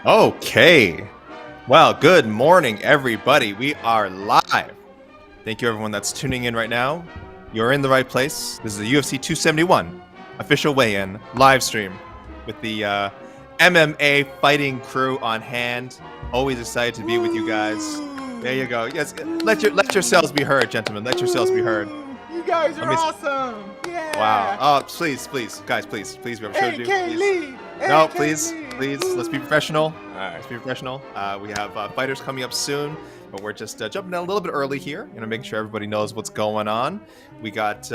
Okay. Well, good morning, everybody. We are live. Thank you, everyone that's tuning in right now. You're in the right place. This is the UFC 271 official weigh-in live stream with the MMA fighting crew on hand. Always excited to be with you guys. There you go. Yes, let yourselves be heard, gentlemen. Let yourselves be heard. You guys are awesome. Yeah. Wow. Oh, please, guys, please, we have a show to do. Please. No, please. Let's be professional. All right. Let's be professional. We have fighters coming up soon, but we're just jumping in a little bit early here, making sure everybody knows what's going on. We got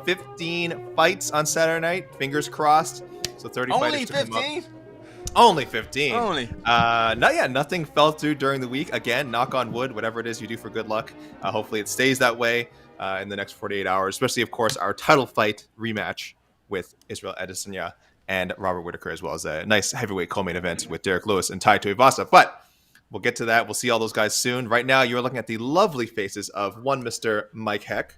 15 fights on Saturday night. Fingers crossed. So 30 Only fighters to come up. 15? Only 15. Only. Nothing fell through during the week. Again, knock on wood, whatever it is you do for good luck. Hopefully it stays that way in the next 48 hours, especially, of course, our title fight rematch with Israel Adesanya and Robert Whittaker, as well as a nice heavyweight co-main event with Derek Lewis and Tai Tuivasa. But we'll get to that. We'll see all those guys soon. Right now, you're looking at the lovely faces of one Mr. Mike Heck.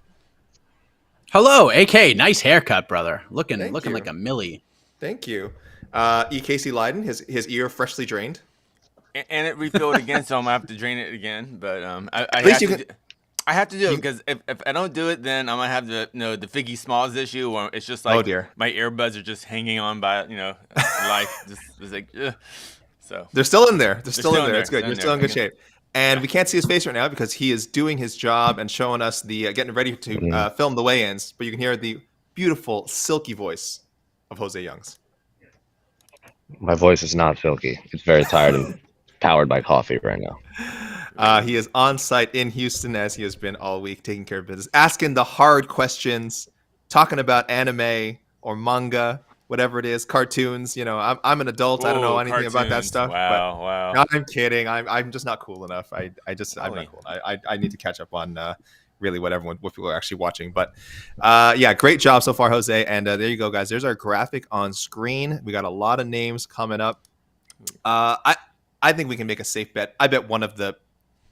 Hello, AK. Nice haircut, brother. Looking Thank you. like a millie. Thank you. Casey Leiden, his ear freshly drained. And it refilled again, so I'm gonna have to drain it again. But I have to do it because if I don't do it, then I'm gonna have the the Figgy Smalls issue where it's just like, oh dear, my earbuds are just hanging on by life. just like ugh. So they're still in there. They're still in there. It's good. They're You're still in good shape. And we can't see his face right now because he is doing his job and showing us the getting ready to film the weigh-ins. But you can hear the beautiful, silky voice of Jose Youngs. My voice is not silky. It's very tired and powered by coffee right now. He is on site in Houston, as he has been all week, taking care of business, asking the hard questions, talking about anime or manga, whatever it is, cartoons. I'm an adult. I don't know anything about that stuff. Wow. No, I'm kidding. I'm just not cool enough. I'm not cool. I need to catch up on really what people are actually watching. But great job so far, Jose. And there you go, guys. There's our graphic on screen. We got a lot of names coming up. I think we can make a safe bet. I bet one of the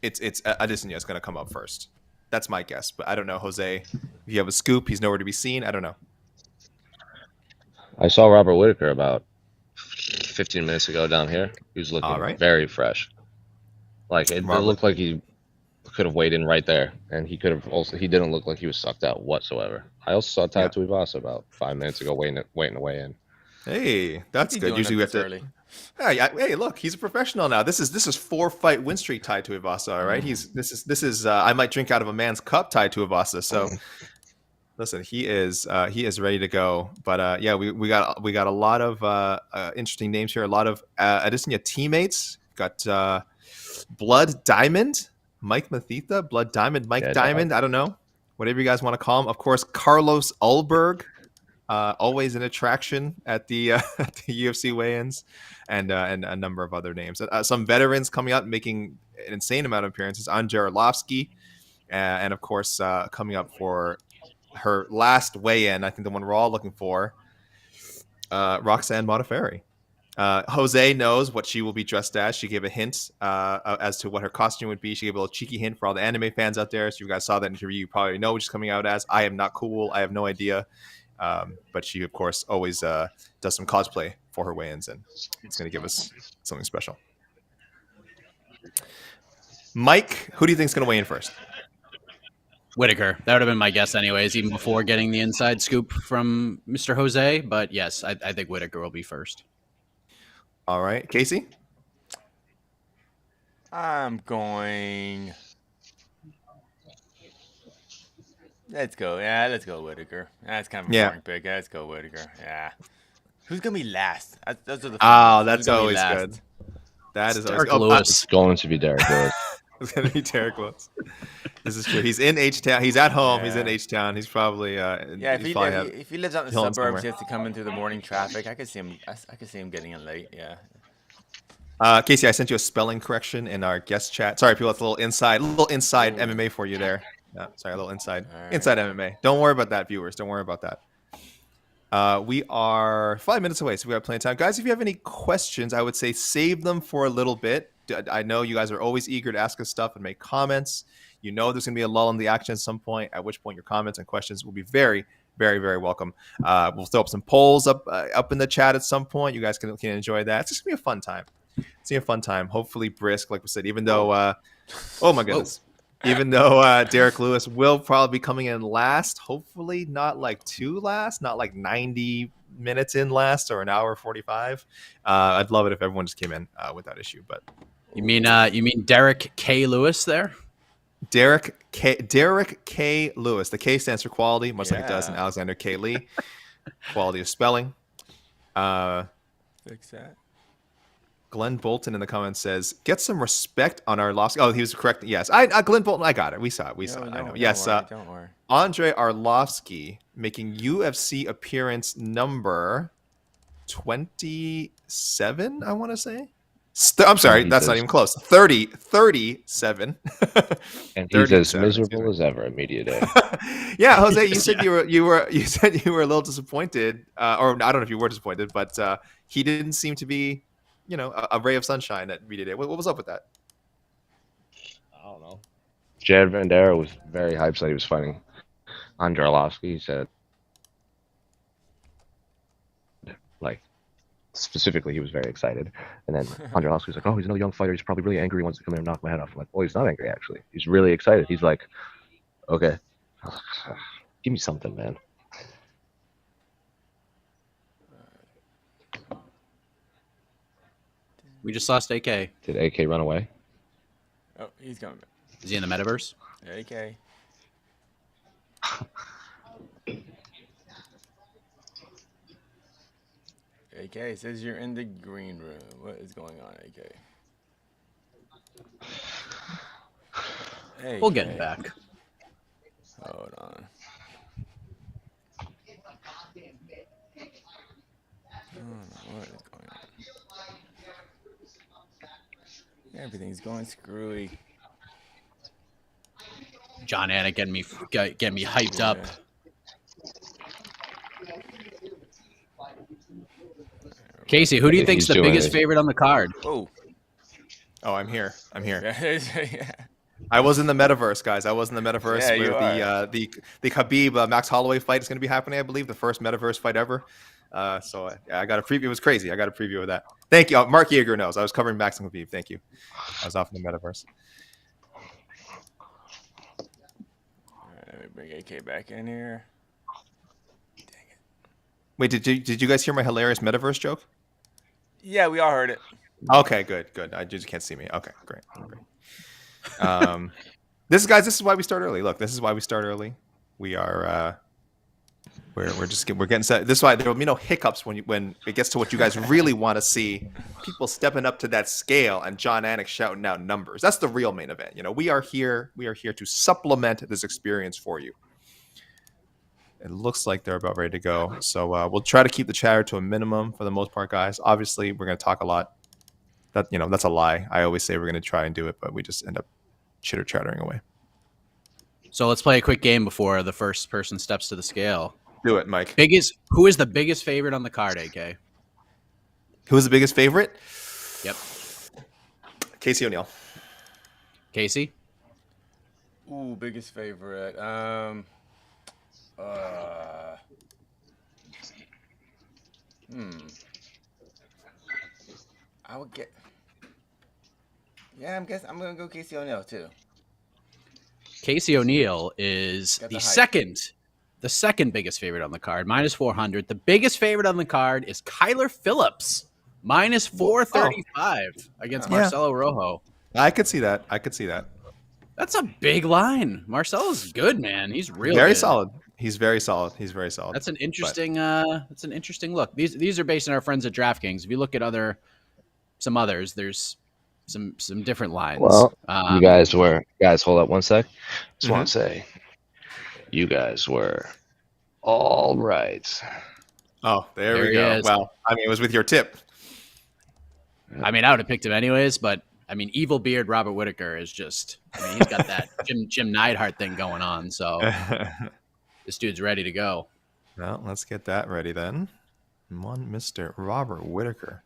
it's Adesanya is going to come up first. That's my guess, but I don't know, Jose. If you have a scoop, he's nowhere to be seen. I don't know. I saw Robert Whittaker about 15 minutes ago down here. He was looking very fresh. Like it looked like he could have weighed in right there, and he didn't look like he was sucked out whatsoever. I also saw Tai Tuivasa about 5 minutes ago waiting to weigh in. Hey, that's good. Usually we have to. Early. Hey, look, he's a professional now. This is 4-fight win streak Tai Tuivasa. All right, this is I might drink out of a man's cup Tai Tuivasa. So listen, he is ready to go. But we got a lot of interesting names here. A lot of Adesanya teammates. Got Blood Diamond, Mike Mathita, Blood Diamond, Mike Diamond. I don't know, whatever you guys want to call him. Of course, Carlos Ulberg. Always an attraction at the UFC weigh-ins, and a number of other names. Some veterans coming out making an insane amount of appearances. Arlovski, and of course coming up for her last weigh-in. I think the one we're all looking for. Roxanne Modafferi. Jose knows what she will be dressed as. She gave a hint as to what her costume would be. She gave a little cheeky hint for all the anime fans out there. So you guys saw that interview. You probably know what she's coming out as. I am not cool. I have no idea. But she, of course, always does some cosplay for her weigh-ins, and it's going to give us something special. Mike, who do you think is going to weigh in first? Whittaker. That would have been my guess anyways, even before getting the inside scoop from Mr. Jose. But yes, I think Whittaker will be first. All right. Casey? I'm going... Let's go. Yeah, let's go Whittaker. That's kind of a boring pick. Let's go Whittaker. Yeah. Who's going to be last? Those are the that's always good. That is Derek always Lewis. It's going to be Derek Lewis. It's going to be Derek Lewis. This is true. He's in H-Town. He's at home. Yeah. He's in H-Town. He's probably if he lives out in the suburbs, he has to come in through the morning traffic. I could see him getting in late. Yeah. Casey, I sent you a spelling correction in our guest chat. Sorry, people. That's a little inside MMA for you there. Yeah, sorry, a little inside MMA. Don't worry about that, viewers. Don't worry about that. We are 5 minutes away, so we got plenty of time. Guys, if you have any questions, I would say save them for a little bit. I know you guys are always eager to ask us stuff and make comments. You know there's going to be a lull in the action at some point, at which point your comments and questions will be very, very, very welcome. We'll throw up some polls up in the chat at some point. You guys can enjoy that. It's just going to be a fun time. a fun time. Hopefully brisk, like we said. Even though, oh my goodness, even though Derek Lewis will probably be coming in last. Hopefully not like too last, not like 90 minutes in last or an hour 45. I'd love it if everyone just came in without issue. But you mean Derek K. Lewis there? Derek K. Lewis. The K stands for quality, much like it does in Alexander K. Lee. Quality of spelling. Fix that. Glenn Bolton in the comments says, "Get some respect on Arlovski." Oh, he was correct. Yes, Glenn Bolton. I got it. We saw it. I know. Yes, don't worry. Andre Arlovski making UFC appearance number 27. I want to say. I'm sorry, that's not even close. 37. And he's as miserable as ever at media day. Yeah, Jose, you said you were a little disappointed, or I don't know if you were disappointed, but he didn't seem to be, a ray of sunshine at media day. What was up with that? I don't know. Jad Vandera was very hyped that he was fighting Andre Arlovski. He said, like, specifically, he was very excited. And then Andre Arlovski was like, "Oh, he's another young fighter. He's probably really angry. He wants to come in and knock my head off." I'm like, "Well, he's not angry, actually. He's really excited." He's like, "Okay, give me something, man." We just lost AK. Did AK run away? Oh, he's coming back. Is he in the metaverse? AK. AK says you're in the green room. What is going on, AK? We'll get him back. Hold on. What is going on? Everything's going screwy. John Anna getting me hyped up. Casey, who do you think's the biggest favorite on the card? Oh, I'm here. yeah. I was in the metaverse, guys. I was in the metaverse Yeah, where the Khabib Max Holloway fight is going to be happening. I believe the first metaverse fight ever. So I got a preview. It was crazy. I got a preview of that. Thank you. Mark Yeager knows. I was covering Max and Khabib. Thank you. I was off in the metaverse. All right, let me bring AK back in here. Dang it. Wait, did you guys hear my hilarious metaverse joke? Yeah, we all heard it. Okay, good. I just can't see me. Okay, great. This is why we start early. Look, this is why we start early. We are we're getting set. This is why there will be no hiccups when it gets to what you guys really want to see. People stepping up to that scale and John Anik shouting out numbers. That's the real main event. We are here to supplement this experience for you. It looks like they're about ready to go. So we'll try to keep the chatter to a minimum for the most part, guys. Obviously, we're going to talk a lot. That's a lie. I always say we're going to try and do it, but we just end up chitter-chattering away. So let's play a quick game before the first person steps to the scale. Do it, Mike. Who is the biggest favorite on the card, AK? Who is the biggest favorite? Yep. Casey O'Neill. Casey? Ooh, biggest favorite. I would get. Yeah, I'm gonna go Casey O'Neill too. Casey O'Neill is the second biggest favorite on the card, minus 400. The biggest favorite on the card is Kyler Phillips, minus 435 against Marcelo Rojo. I could see that. That's a big line. Marcelo's good, man. He's really very good. solid. He's very solid. That's an interesting. That's an interesting look. These are based on our friends at DraftKings. If you look at some others, there's some different lines. Well, you guys, hold up one sec. Just want to say, you guys were all right. Oh, there we go. Well, it was with your tip. I would have picked him anyways, but Evil Beard Robert Whittaker is just. He's got that Jim Neidhart thing going on. So this dude's ready to go. Well, let's get that ready then. One Mr. Robert Whittaker.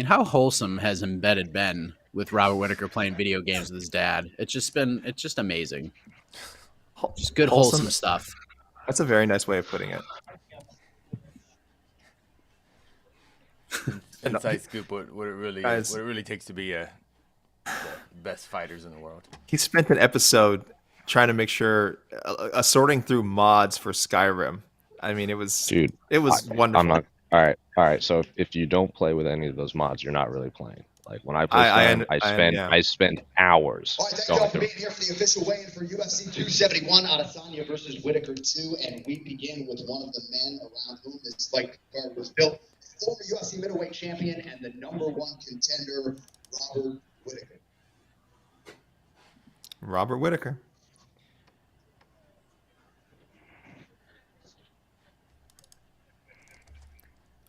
How wholesome has Embedded been with Robert Whittaker playing video games with his dad? It's just amazing. Just good wholesome stuff. That's a very nice way of putting it. inside scoop. What it really Guys, is, what it really takes to be the best fighters in the world. He spent an episode trying to make sure sorting through mods for Skyrim. I mean, it was wonderful. I'm not. All right. So if you don't play with any of those mods, you're not really playing. Like when I play Skyrim, I spend hours. All right, thank you all for being here for the official weigh-in for UFC 271, Adesanya versus Whittaker 2, and we begin with one of the men around whom this fight card was built, former UFC middleweight champion and the #1 contender, Robert Whittaker. Robert Whittaker.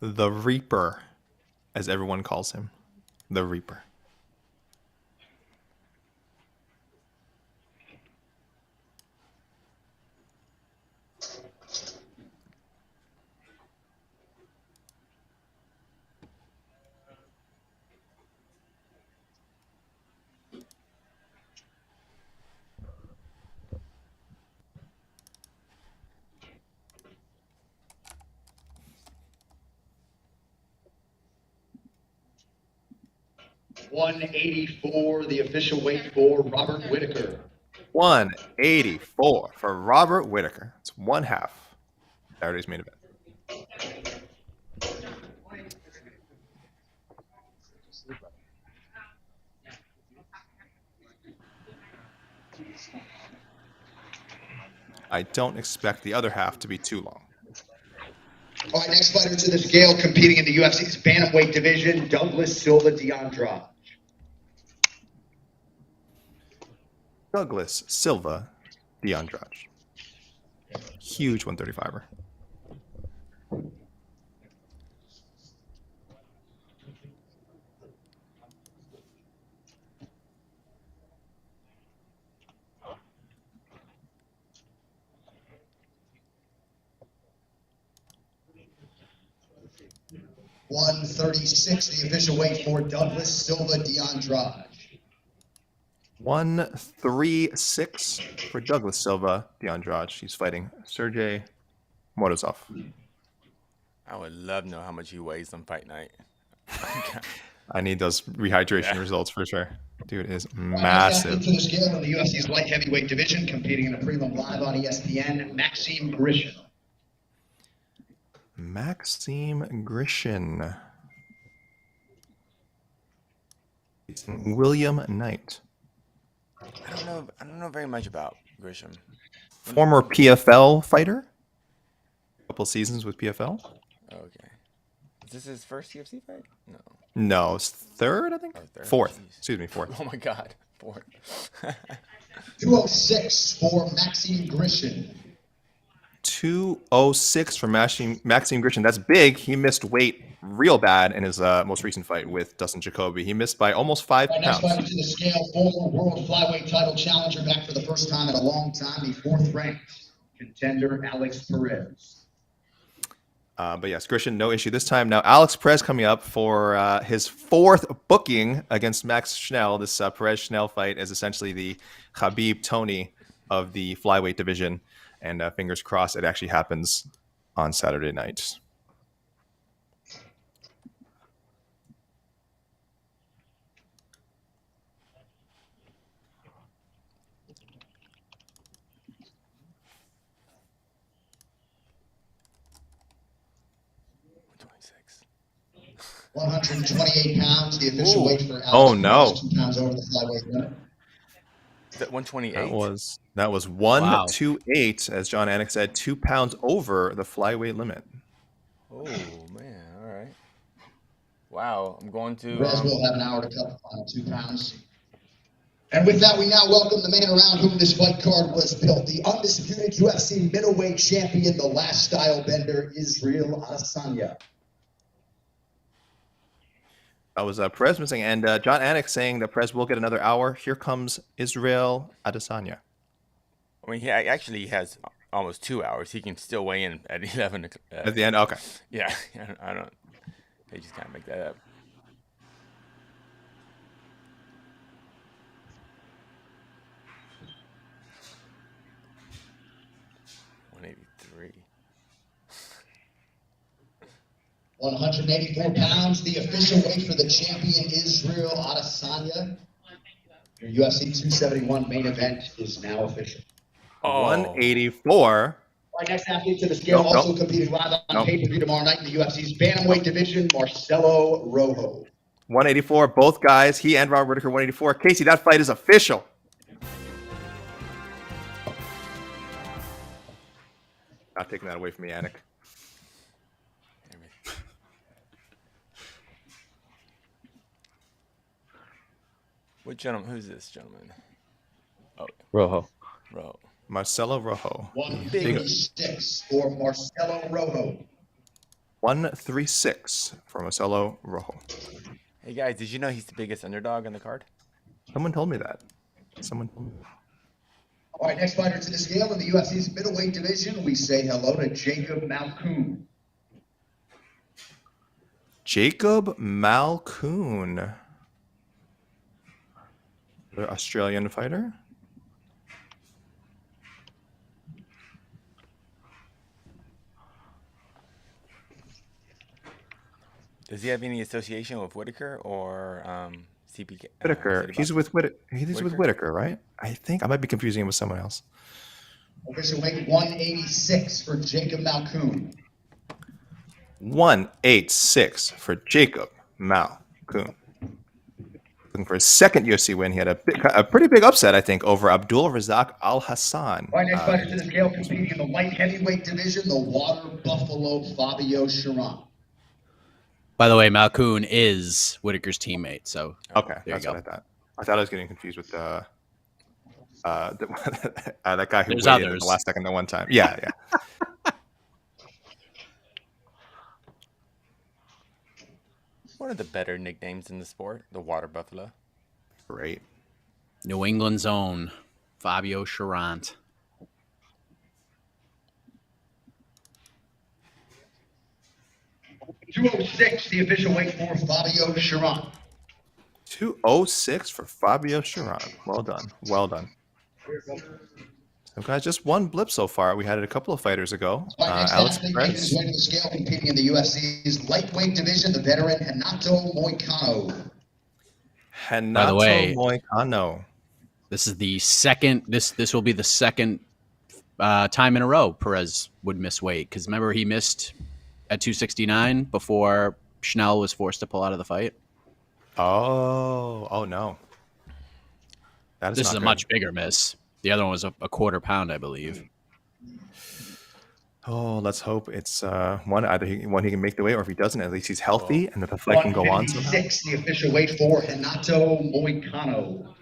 The Reaper, as everyone calls him. The Reaper. $184, the official weight for Robert Whittaker. 184 for Robert Whittaker. It's one half Saturday's main event. I don't expect the other half to be too long. All right, next fighter to the scale competing in the UFC's bantamweight division, Douglas Silva D'Andrade. Douglas Silva D'Andrade. Huge 135er. $136, the official weight for Douglas Silva D'Andrade. 136 for Douglas Silva D'Andrade. He's fighting Sergey Morozov. I would love to know how much he weighs on fight night. I need those rehydration results for sure. Dude is massive. To the scale in the UFC's light heavyweight division, competing in a Prelim live on ESPN, Maxime Grishin. Maxime Grishin. William Knight. I don't know very much about Grisham. Former PFL fighter. A couple seasons with PFL. Okay. Is this his first UFC fight? No. No, it's third, I think. Oh, third. Fourth. Jeez. Excuse me, fourth. Oh my God, fourth. 206 for Maxime Grishin. 206 for Maxime Grishin. That's big. He missed weight real bad in his most recent fight with Dustin Jacoby. He missed by almost 5 pounds. Next fighter to the scale, former world flyweight title challenger, back for the first time in a long time, the 4th ranked contender, Alex Perez. But yes, Grishin, no issue this time. Now, Alex Perez coming up for his 4th booking against Max Schnell. This Perez-Schnell fight is essentially the Khabib-Tony of the flyweight division. And fingers crossed it actually happens on Saturday night. £128, the official weight for Alex. Oh no! 2 pounds over the flyweight limit. Is that 128? That was 128, as John Anik said, 2 pounds over the flyweight limit. Oh man! All right. Wow, I'm going to. Perez will have an hour to cut the final 2 pounds. And with that, we now welcome the man around whom this fight card was built, the undisputed UFC middleweight champion, the last style bender, Israel Adesanya. That was Perez missing, and John Anik saying that Perez will get another hour. Here comes Israel Adesanya. I mean, he actually has almost 2 hours. He can still weigh in at 11. At the end, okay. Yeah, I don't. They just can't make that up. 184 pounds. The official weight for the champion, Israel Adesanya. Your UFC 271 main event is now official. 184. Our next athlete to the scale also competing live on pay-per-view tomorrow night in the UFC's bantamweight division, Marcelo Rojo. 184, both guys, he and Robert Whittaker, 184. Casey, that fight is official. Not taking that away from me, Anik. What gentleman? Who's this gentleman? Oh, Rojo. Marcelo Rojo. 136 for Marcelo Rojo. 136 for Marcelo Rojo. Hey guys, did you know he's the biggest underdog on the card? Someone told me that. Someone told me that. All right, next fighter to the scale in the UFC's middleweight division, we say hello to Jacob Malkoun. Jacob Malkoun. The Australian fighter. Does he have any association with Whittaker or CPK? Whittaker. He's with Whittaker. He's with Whittaker, right? I think I might be confusing him with someone else. Official weight 186 for Jacob Malkoun. 186 for Jacob Malkoun. Looking for his second UFC win. He had a pretty big upset, I think, over Abdul Razak Al Hassan. All right, next fighter to the scale competing in the light heavyweight division, the Water Buffalo Fabio Chiron. By the way, Malkoun is Whittaker's teammate, so okay, there that's you go. what I thought. I thought I was getting confused with that guy who There's waited others. in the last second the one time. Yeah. One of the better nicknames in the sport, the Water Buffalo. Great. New England's own Fabio Chiron. 206, the official weight for Fabio Chiron. 206 for Fabio Chiron. Well done. Well done. So guys, just one blip so far. We had it a couple of fighters ago. Alex Perez. Way to the scale competing in the UFC's lightweight division, the veteran Renato Moicano. By the way, Moicano. This is the second. This will be the second time in a row Perez would miss weight, because remember he missed at 269 before Schnell was forced to pull out of the fight. Oh no. This is a much bigger miss. The other one was a quarter pound, I believe. Oh, let's hope it's one he can make the weight, or if he doesn't, at least he's healthy and that the fight can go on somehow. 156, the official weight for Renato Moicano.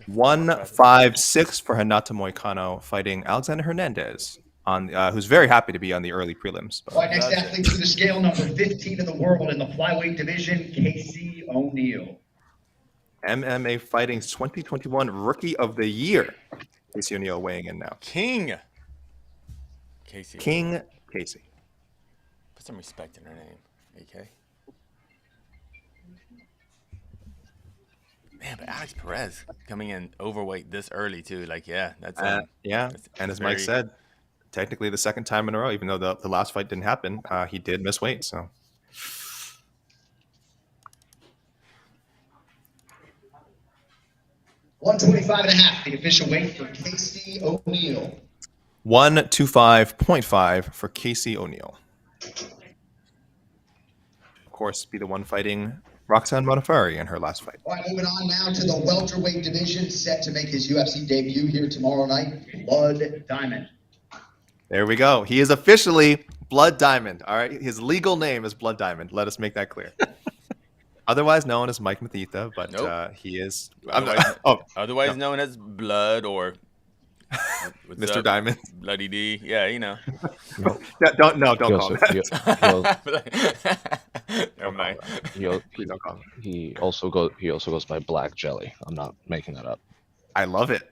156 for Renato Moicano fighting Alexander Hernandez, who's very happy to be on the early prelims. All right, next athlete to the scale, number 15 in the world in the flyweight division, Casey O'Neill. MMA Fighting's 2021 Rookie of the Year. Casey O'Neill weighing in now. King Casey. Put some respect in her name, AK. Man, but Alex Perez coming in overweight this early too. Like, yeah, that's and as Mike said, technically the second time in a row, even though the last fight didn't happen, he did miss weight. So 125.5, the official weight for Casey O'Neill. 125.5 for Casey O'Neill. Of course, be the one fighting Roxanne Modafferi in her last fight. All right, moving on now to the welterweight division, set to make his UFC debut here tomorrow night, Blood Diamond. There we go. He is officially Blood Diamond. All right, his legal name is Blood Diamond. Let us make that clear. Otherwise known as Mike Mathita, but he is otherwise known as Blood or Mr. Diamond, Bloody D. Yeah, you know. Don't call him that. Never mind. Please don't call him. He also goes by Black Jelly. I'm not making that up. I love it.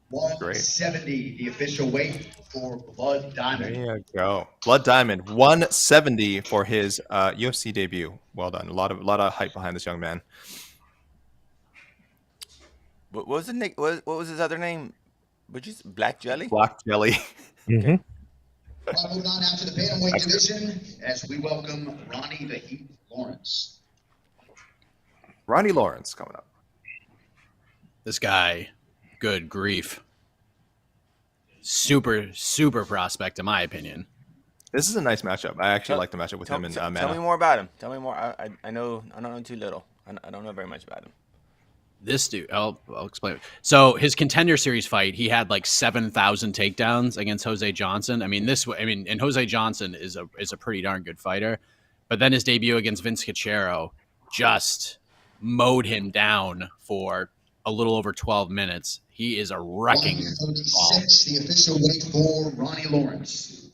170, the official weight for Blood Diamond. There you go. Blood Diamond, 170 for his UFC debut. Well done. A lot of hype behind this young man. What was What was his other name? Black Jelly? Black Jelly. Mm-hmm. Moving on now to the bantamweight division as we welcome Ronnie the Heat Lawrence. Ronnie Lawrence coming up. This guy, good grief. Super, super prospect, in my opinion. This is a nice matchup. I actually like the matchup with him and Mana. Tell me more about him. Tell me more. I don't know too little. I don't know very much about him. This dude, I'll explain it. So his Contender Series fight, he had like 7,000 takedowns against Jose Johnson. And Jose Johnson is a pretty darn good fighter. But then his debut against Vince Cachero just mowed him down for a little over 12 minutes. He is a wrecking ball. 136, the official weight for Ronnie Lawrence.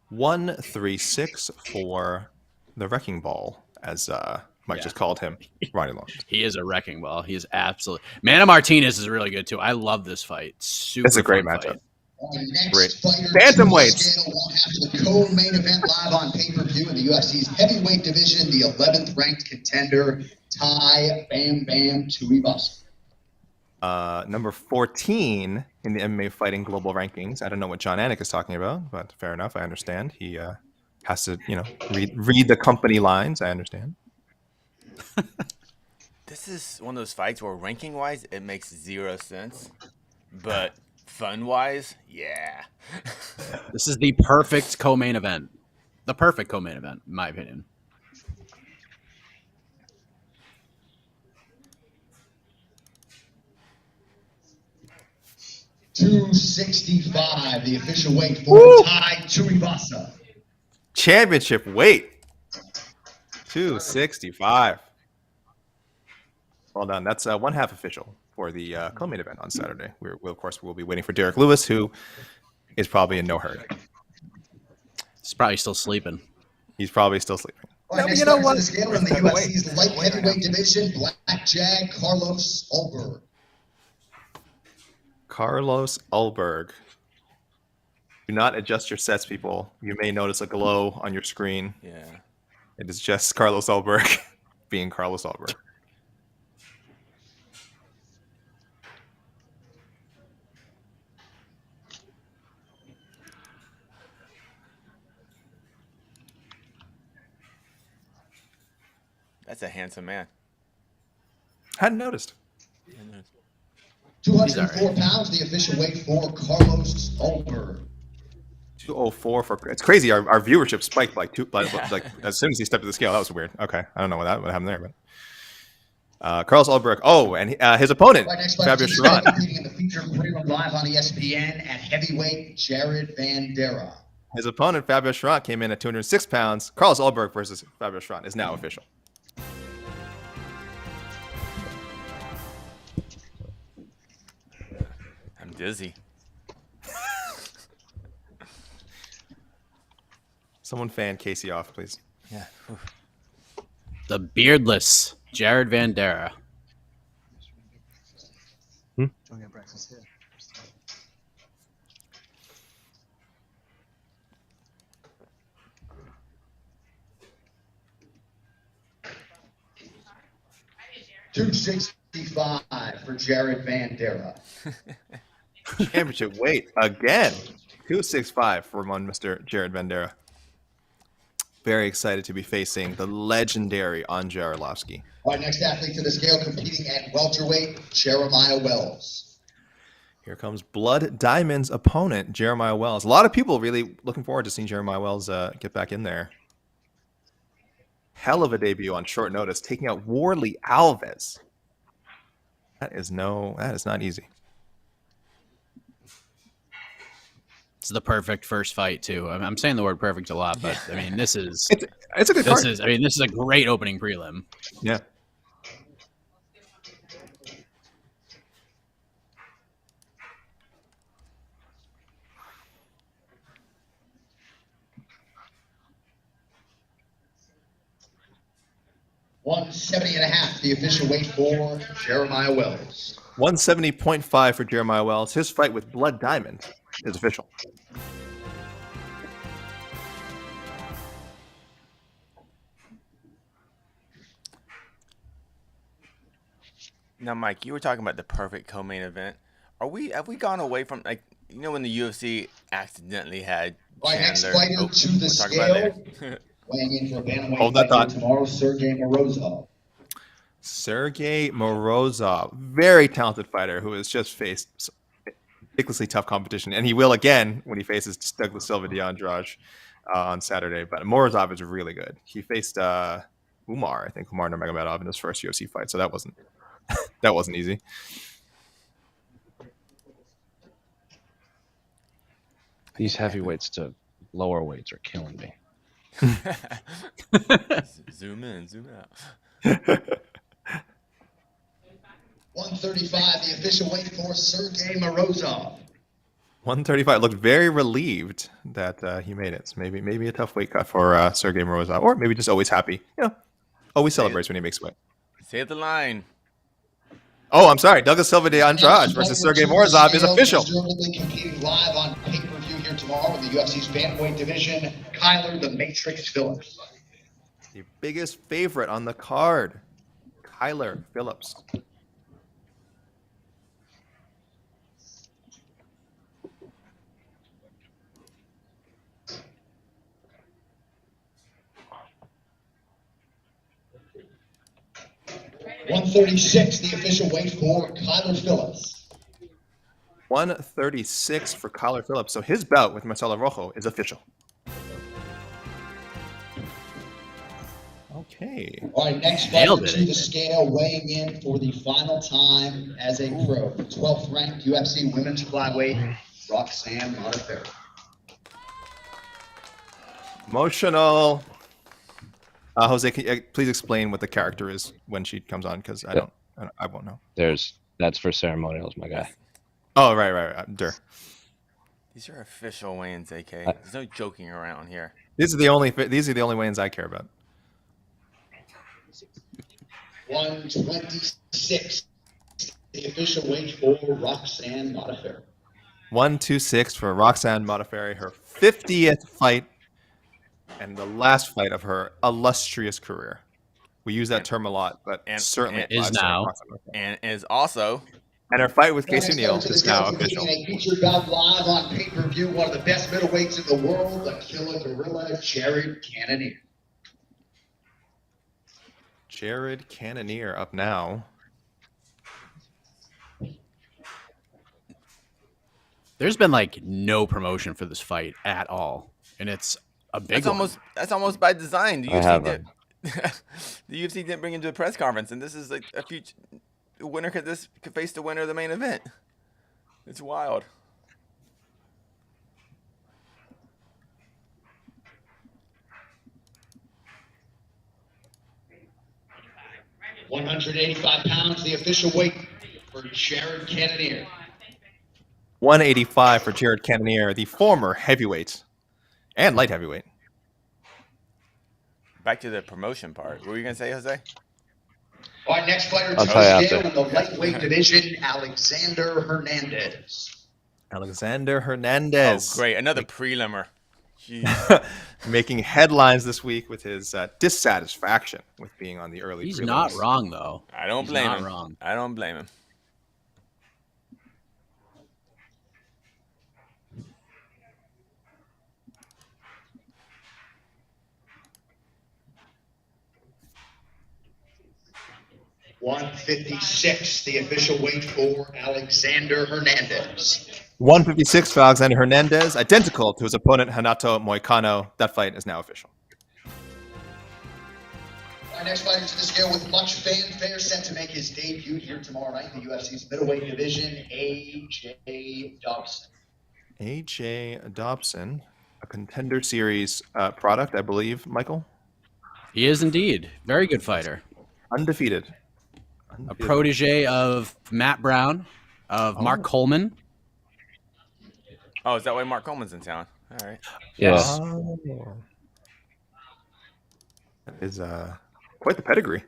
136 for the wrecking ball, as Mike just called him, Ronnie Lawrence. He is a wrecking ball. He is absolutely. Mana Martinez is really good too. I love this fight. Super. It's a great matchup. Great. Bantamweights. The co-main event live on pay-per-view in the UFC's heavyweight division. The 11th ranked contender, Tai Bam Bam Tuivasa. Number 14 in the MMA fighting global rankings. I don't know what John Anik is talking about, but fair enough. I understand. He has to, read the company lines. I understand. This is one of those fights where ranking-wise, it makes zero sense, but fun-wise, yeah. This is the perfect co-main event. The perfect co-main event, in my opinion. $265, the official weight for Tai Tuivasa. Championship weight. 265. Well done. That's one half official for the co-main event on Saturday. We'll be waiting for Derek Lewis, who is probably in no hurry. He's probably still sleeping. He's probably still sleeping. All right, you know what? The scale in the UFC's light heavyweight division, Black Jag Carlos Ulberg. Carlos Ulberg. Do not adjust your sets, people. You may notice a glow on your screen. Yeah. It is just Carlos Ulberg being Carlos Ulberg. That's a handsome man. Hadn't noticed. 204 pounds, the official weight for Carlos Ulberg. 204 for it's crazy. Our viewership spiked like as soon as he stepped to the scale. That was weird. Okay, I don't know what happened there, but Carlos Ulberg. Oh, and his opponent, Fabio Cherant. Competing in the feature Prelim live on ESPN at heavyweight, Jared Vanderaa. His opponent, Fabio Cherant, came in at 206 pounds. Carlos Ulberg versus Fabio Cherant is now official. I'm dizzy. Someone fan Casey off, please. Yeah. The beardless Jared Vanderaa. $265 for Jared Vanderaa. Championship weight again. 265 for one Mr. Jared Vanderaa. Very excited to be facing the legendary Andre Arlovski. All right, next athlete to the scale competing at welterweight, Jeremiah Wells. Here comes Blood Diamond's opponent, Jeremiah Wells. A lot of people really looking forward to seeing Jeremiah Wells get back in there. Hell of a debut on short notice, taking out Warley Alves. That is not easy. It's the perfect first fight too. I'm saying the word perfect a lot, but I mean this is it's a good card. This is a great opening prelim. Yeah. $170.5, the official weight for Jeremiah Wells. 170.5 for Jeremiah Wells. His fight with Blood Diamond is official. Now, Mike, you were talking about the perfect co-main event. Have we gone away from when the UFC accidentally had All right, next Chandler. fighter to the scale. Weighing in for a bantamweight fight tomorrow, Sergey Morozov. Sergey Morozov, very talented fighter who has just faced ridiculously tough competition, and he will again when he faces Douglas Silva de Andrade on Saturday. But Morozov is really good. He faced Umar Nurmagomedov in his first UFC fight, so that wasn't easy. These heavyweights to lower weights are killing me. Zoom in, zoom out. 135, the official weight for Sergey Morozov. 135 looked very relieved that he made it. So maybe a tough weight cut for Sergey Morozov, or maybe just always happy. Always celebrates when he makes weight. Say the line. Oh, I'm sorry. Douglas Silva de Andrade versus Sergey Morozov is official. Competing live on pay-per-view here tomorrow in the UFC's bantamweight division, Kyler the Matrix Phillips. The biggest favorite on the card, Kyler Phillips. $136, the official weight for Kyler Phillips. 136 for Kyler Phillips. So his bout with Marcelo Rojo is official. Okay. All right, next fighter to the scale, weighing in for the final time as a pro, 12th ranked UFC women's flyweight, Roxanne Modafferi. Emotional. Jose, can you please explain what the character is when she comes on? Because I won't know. That's for ceremonials, my guy. Oh, right. These are official weigh-ins, AK. There's no joking around here. These are the only weigh-ins I care about. 126, the official weight for Roxanne Modafferi. 126 for Roxanne Modafferi, her 50th fight and the last fight of her illustrious career. We use that term a lot, but certainly is now. And is also. And her fight with Casey O'Neill is now official. A featured bout live on pay-per-view, one of the best middleweights in the world, the killer gorilla, Jared Cannonier. Jared Cannonier up now. There's been no promotion for this fight at all, and it's a big one. That's almost by design. The UFC didn't bring him to a press conference, and this is a future winner could face the winner of the main event. It's wild. £185, the official weight for Jared Cannonier. 185 for Jared Cannonier, the former heavyweight and light heavyweight. Back to the promotion part. What were you going to say, Jose? All right, next fighter to the scale in the lightweight division, Alexander Hernandez. Alexander Hernandez. Oh, great. Another prelimer. Making headlines this week with his dissatisfaction with being on the early He's prelims. not wrong, though. I don't blame him. I don't blame him. $156, the official weight for Alexander Hernandez. 156 for Alexander Hernandez, identical to his opponent Renato Moicano. That fight is now official. Our next fighter to the scale with much fanfare, set to make his debut here tomorrow night in the UFC's middleweight division, AJ Dobson. AJ Dobson, a Contender Series product, I believe, Michael? He is indeed. Very good fighter. Undefeated. A protege of Matt Brown, of Mark Coleman. Oh, is that why Mark Coleman's in town? All right. Yes. That is quite the pedigree.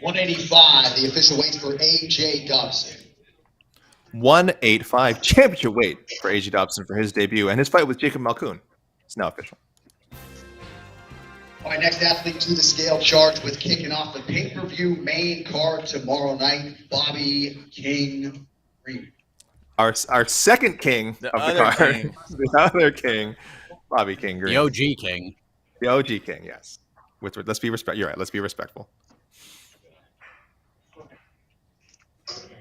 185, the official weight for AJ Dobson. 185, championship weight for AJ Dobson for his debut, and his fight with Jacob Malkoun is now official. All right, next athlete to the scale, charged with kicking off the pay-per-view main card tomorrow night, Bobby King Green. Our second king of the card, king. the other king, Bobby King Green, the OG king. the OG king. Yes. Let's be You're right. Let's be respectful.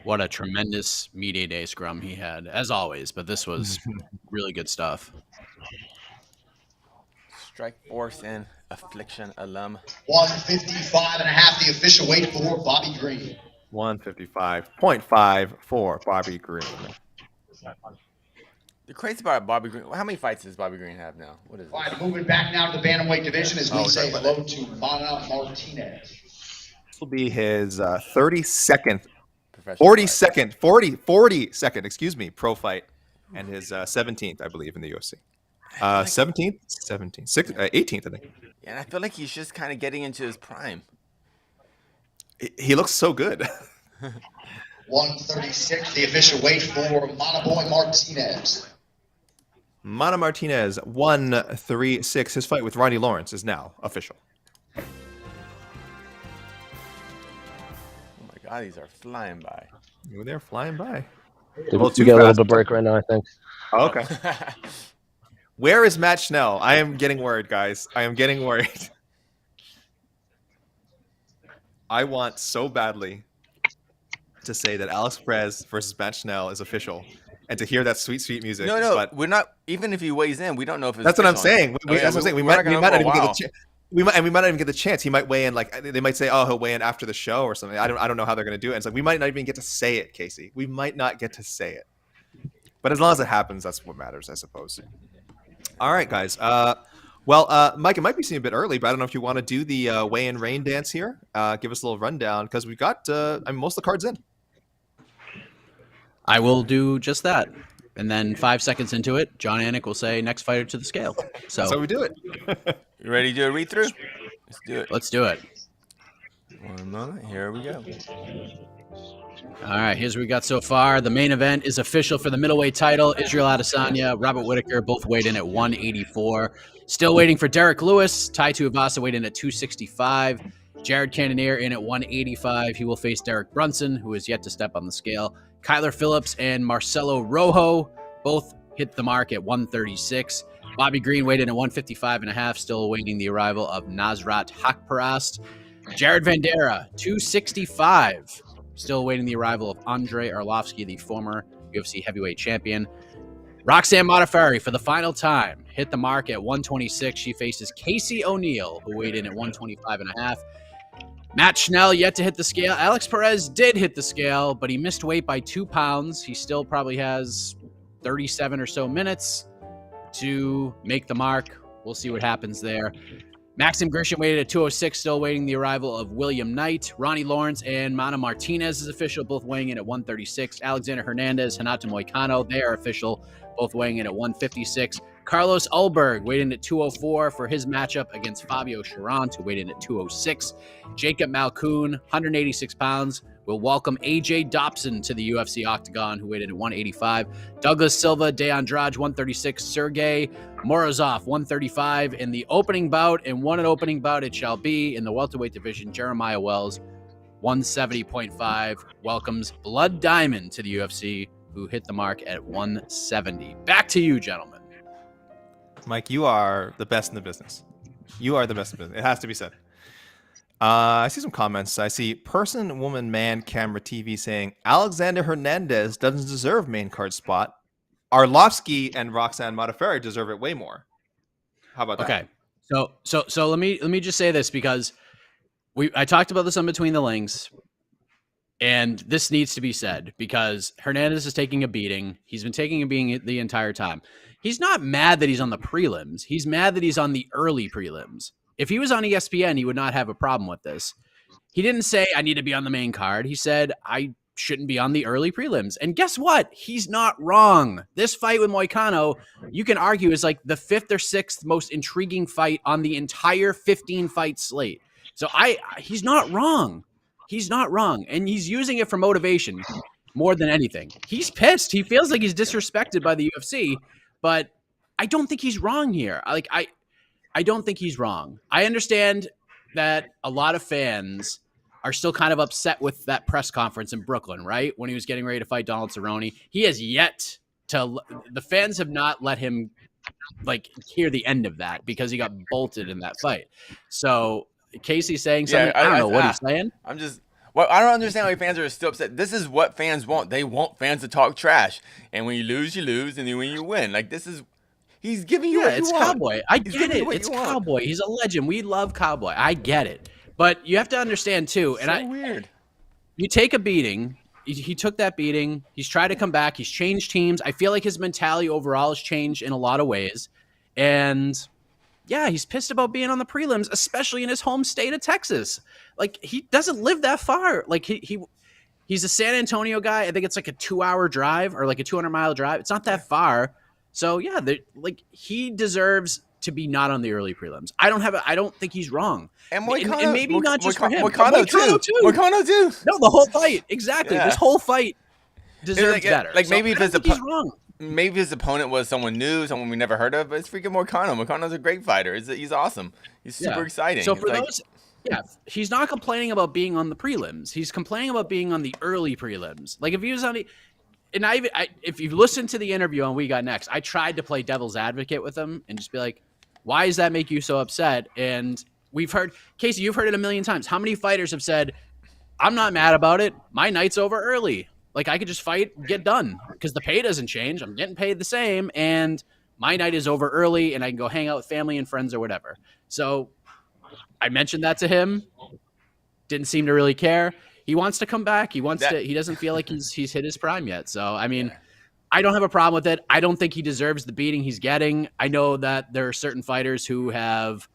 What a tremendous media day scrum he had, as always. But this was really good stuff. Strike Force and Affliction alum. 155.5, the official weight for Bobby Green. 155.5 for Bobby Green. The crazy part of Bobby Green, how many fights does Bobby Green have now? What is it? All right, moving back now to the bantamweight division as we say hello to Mana Martinez. This will be his 32nd, 42nd, excuse me, pro fight, and his 17th, I believe, in the UFC. 17th, 18th, I think. Yeah, and I feel like he's just kind of getting into his prime. He looks so good. 136, the official weight for Mana Boy Martinez. Mana Martinez, 136. His fight with Ronnie Lawrence is now official. Oh my God, these are flying by. They're flying by. You get a little bit of break right now, I think. Oh, okay. Where is Matt Schnell? I am getting worried, guys. I am getting worried. I want so badly to say that Alex Perez versus Matt Schnell is official, and to hear that sweet, sweet music. No, but we're not. Even if he weighs in, we don't know if it's. That's what I'm saying. That's what I'm saying. We might not even get the chance. We might not even get the chance. He might weigh in they might say, "Oh, he'll weigh in after the show" or something. I don't know how they're going to do it. It's like we might not even get to say it, Casey. We might not get to say it. But as long as it happens, that's what matters, I suppose. All right, guys. Mike, it might be seeming a bit early, but I don't know if you want to do the weigh-in rain dance here. Give us a little rundown because we got most of the cards in. I will do just that. And then 5 seconds into it, John Anik will say, next fighter to the scale. So that's how we do it. You ready to do a read-through? Let's do it. Let's do it. One moment. Here we go. All right, here's what we got so far. The main event is official for the middleweight title. Israel Adesanya, Robert Whittaker, both weighed in at 184. Still waiting for Derek Lewis. Tai Tuivasa weighed in at 265. Jared Cannonier in at 185. He will face Derek Brunson, who is yet to step on the scale. Kyler Phillips and Marcelo Rojo both hit the mark at 136. Bobby Green weighed in at 155.5, still awaiting the arrival of Nasrat Hakparast. Jared Vanderaa, 265. Still awaiting the arrival of Andre Arlovski, the former UFC heavyweight champion. Roxanne Modafferi, for the final time, hit the mark at 126. She faces Casey O'Neill, who weighed in at 125.5. Matt Schnell yet to hit the scale. Alex Perez did hit the scale, but he missed weight by 2 pounds. He still probably has 37 or so minutes to make the mark. We'll see what happens there. Maxim Grishin waited at 206, still waiting the arrival of William Knight. Ronnie Lawrence and Mana Martinez is official, both weighing in at 136. Alexander Hernandez, Renato Moicano, they are official, both weighing in at 156. Carlos Ulberg weighed in at 204 for his matchup against Fabio Charant, who weighed in at 206. Jacob Malkoon, 186 pounds, will welcome AJ Dobson to the UFC octagon, who weighed in at 185. Douglas Silva, De Andrade, 136. Sergey Morozov, 135. In the opening bout, and one an opening bout it shall be, in the welterweight division, Jeremiah Wells, 170.5, welcomes Blood Diamond to the UFC, who hit the mark at 170. Back to you, gentlemen. Mike, you are the best in the business. You are the best in the business. It has to be said. I see some comments. I see person, woman, man, camera, TV saying Alexander Hernandez doesn't deserve main card spot. Arlovski and Roxanne Modafferi deserve it way more. How about that? Okay. So let me just say this, because I talked about this on Between the Links, and this needs to be said because Hernandez is taking a beating. He's been taking a beating the entire time. He's not mad that he's on the prelims. He's mad that he's on the early prelims. If he was on ESPN, he would not have a problem with this. He didn't say, I need to be on the main card. He said, I shouldn't be on the early prelims. And guess what? He's not wrong. This fight with Moicano, you can argue, is like the 5th or 6th most intriguing fight on the entire 15-fight slate. So he's not wrong. He's not wrong. And he's using it for motivation more than anything. He's pissed. He feels like he's disrespected by the UFC, but I don't think he's wrong here. I don't think he's wrong. I understand that a lot of fans are still kind of upset with that press conference in Brooklyn, right? When he was getting ready to fight Donald Cerrone. He has yet to, the fans have not let him like hear the end of that because he got bolted in that fight. So Casey's saying something. I don't know what he's saying. Well, I don't understand why fans are still upset. This is what fans want. They want fans to talk trash. And when you lose, and then when you win. Like, this is, he's giving you what you want. Cowboy. I get it. It's Cowboy. He's a legend. We love Cowboy. I get it. But you have to understand, too. And weird. You take a beating. He took that beating. He's tried to come back. He's changed teams. I feel like his mentality overall has changed in a lot of ways. And yeah, he's pissed about being on the prelims, especially in his home state of Texas. Like, he doesn't live that far. Like, he's a San Antonio guy. I think it's like a 2-hour drive or like a 200-mile drive. It's not that far. So yeah, like, he deserves to be not on the early prelims. I don't think he's wrong. And Moicano, and maybe not just for him. Moicano too. Moicano too. No, the whole fight. Exactly. Yeah. This whole fight deserves better. Like, maybe if he's wrong. Maybe his opponent was someone new, someone we never heard of, but it's freaking Moicano. Moicano's a great fighter. He's awesome. He's super exciting. So for those, he's not complaining about being on the prelims. He's complaining about being on the early prelims. Like, if he was on the, and if you listen to the interview on We Got Next, I tried to play devil's advocate with him and just be like, why does that make you so upset? And we've heard, Casey, you've heard it a million times. How many fighters have said, I'm not mad about it. My night's over early. Like, I could just fight, get done, because the pay doesn't change. I'm getting paid the same, and my night is over early, and I can go hang out with family and friends or whatever. So I mentioned that to him. Didn't seem to really care. He wants to come back. He doesn't feel like he's hit his prime yet. So, I mean, I don't have a problem with it. I don't think he deserves the beating he's getting. I know that there are certain fighters who have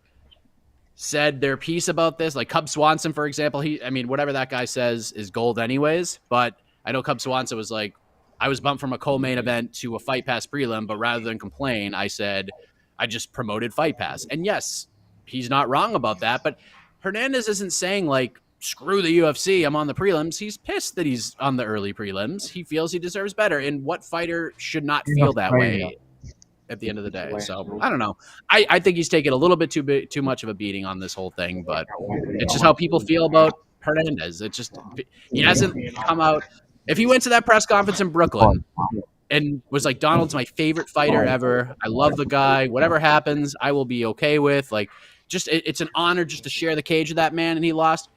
said their piece about this, like Cub Swanson, for example. Whatever that guy says is gold anyways, but I know Cub Swanson was like, I was bumped from a co-main event to a Fight Pass prelim, but rather than complain, I said, I just promoted Fight Pass. And yes, he's not wrong about that, but Hernandez isn't saying like, screw the UFC, I'm on the prelims. He's pissed that he's on the early prelims. He feels he deserves better. And what fighter should not feel that way at the end of the day? So I don't know. I think he's taken a little bit too much of a beating on this whole thing, but it's just how people feel about Hernandez. He hasn't come out. If he went to that press conference in Brooklyn and was like, Donald's my favorite fighter ever, I love the guy, whatever happens, I will be okay with. Like, just it's an honor just to share the cage with that man, and he lost.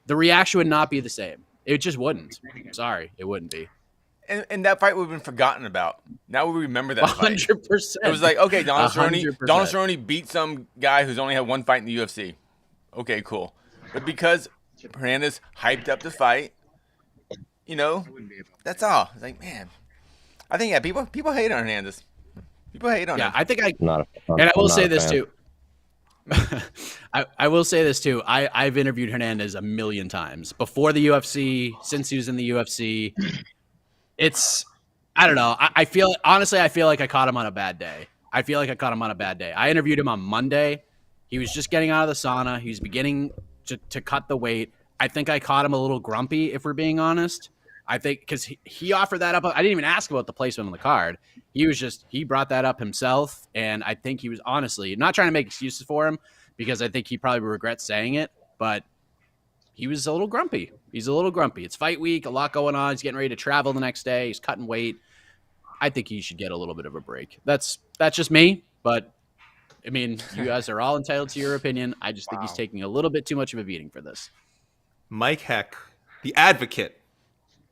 The reaction would not be the same. It just wouldn't. Sorry, it wouldn't be. And that fight would have been forgotten about. Now we remember that 100%. Fight. It was like, okay, Donald Cerrone beat some guy who's only had one fight in the UFC. Okay, cool. But because Hernandez hyped up the fight, that's all. It's like, man, I think people hate on Hernandez. People hate on him. Yeah, I think and I will say this too. I will say this too. I've interviewed Hernandez a million times before the UFC, since he was in the UFC. I don't know. I feel like I caught him on a bad day. I interviewed him on Monday. He was just getting out of the sauna. He was beginning to cut the weight. I think I caught him a little grumpy, if we're being honest. I think because he offered that up. I didn't even ask about the placement on the card. He brought that up himself. And I think he was honestly not trying to make excuses for him, because I think he probably regrets saying it, but he was a little grumpy. He's a little grumpy. It's fight week, a lot going on. He's getting ready to travel the next day. He's cutting weight. I think he should get a little bit of a break. That's just me, but I mean, you guys are all entitled to your opinion. I just think he's taking a little bit too much of a beating for this. Mike Heck, the advocate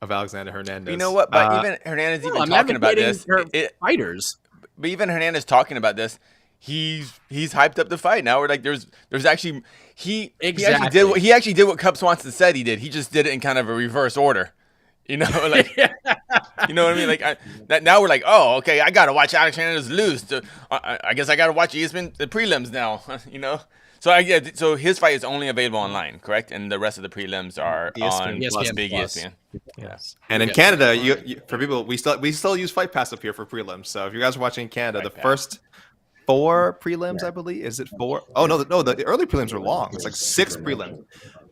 of Alexander Hernandez. You know what? But even Hernandez talking about this, fighters. But even Hernandez talking about this, he's hyped up the fight. Now we're like, there's actually he actually did what Cub Swanson said he did. He just did it in kind of a reverse order. You know, like you know what I mean? Like now we're like, oh, okay, I gotta watch Alex Hernandez lose. I guess I gotta watch ESPN the prelims now. You know. So his fight is only available online, correct? And the rest of the prelims are on ESPN Big Plus. ESPN. Yes. And in Canada, you for people, we still use Fight Pass up here for prelims. So if you guys are watching in Canada, the first 4 prelims, I believe, is it 4? Oh no, the early prelims are long. It's like 6 prelims,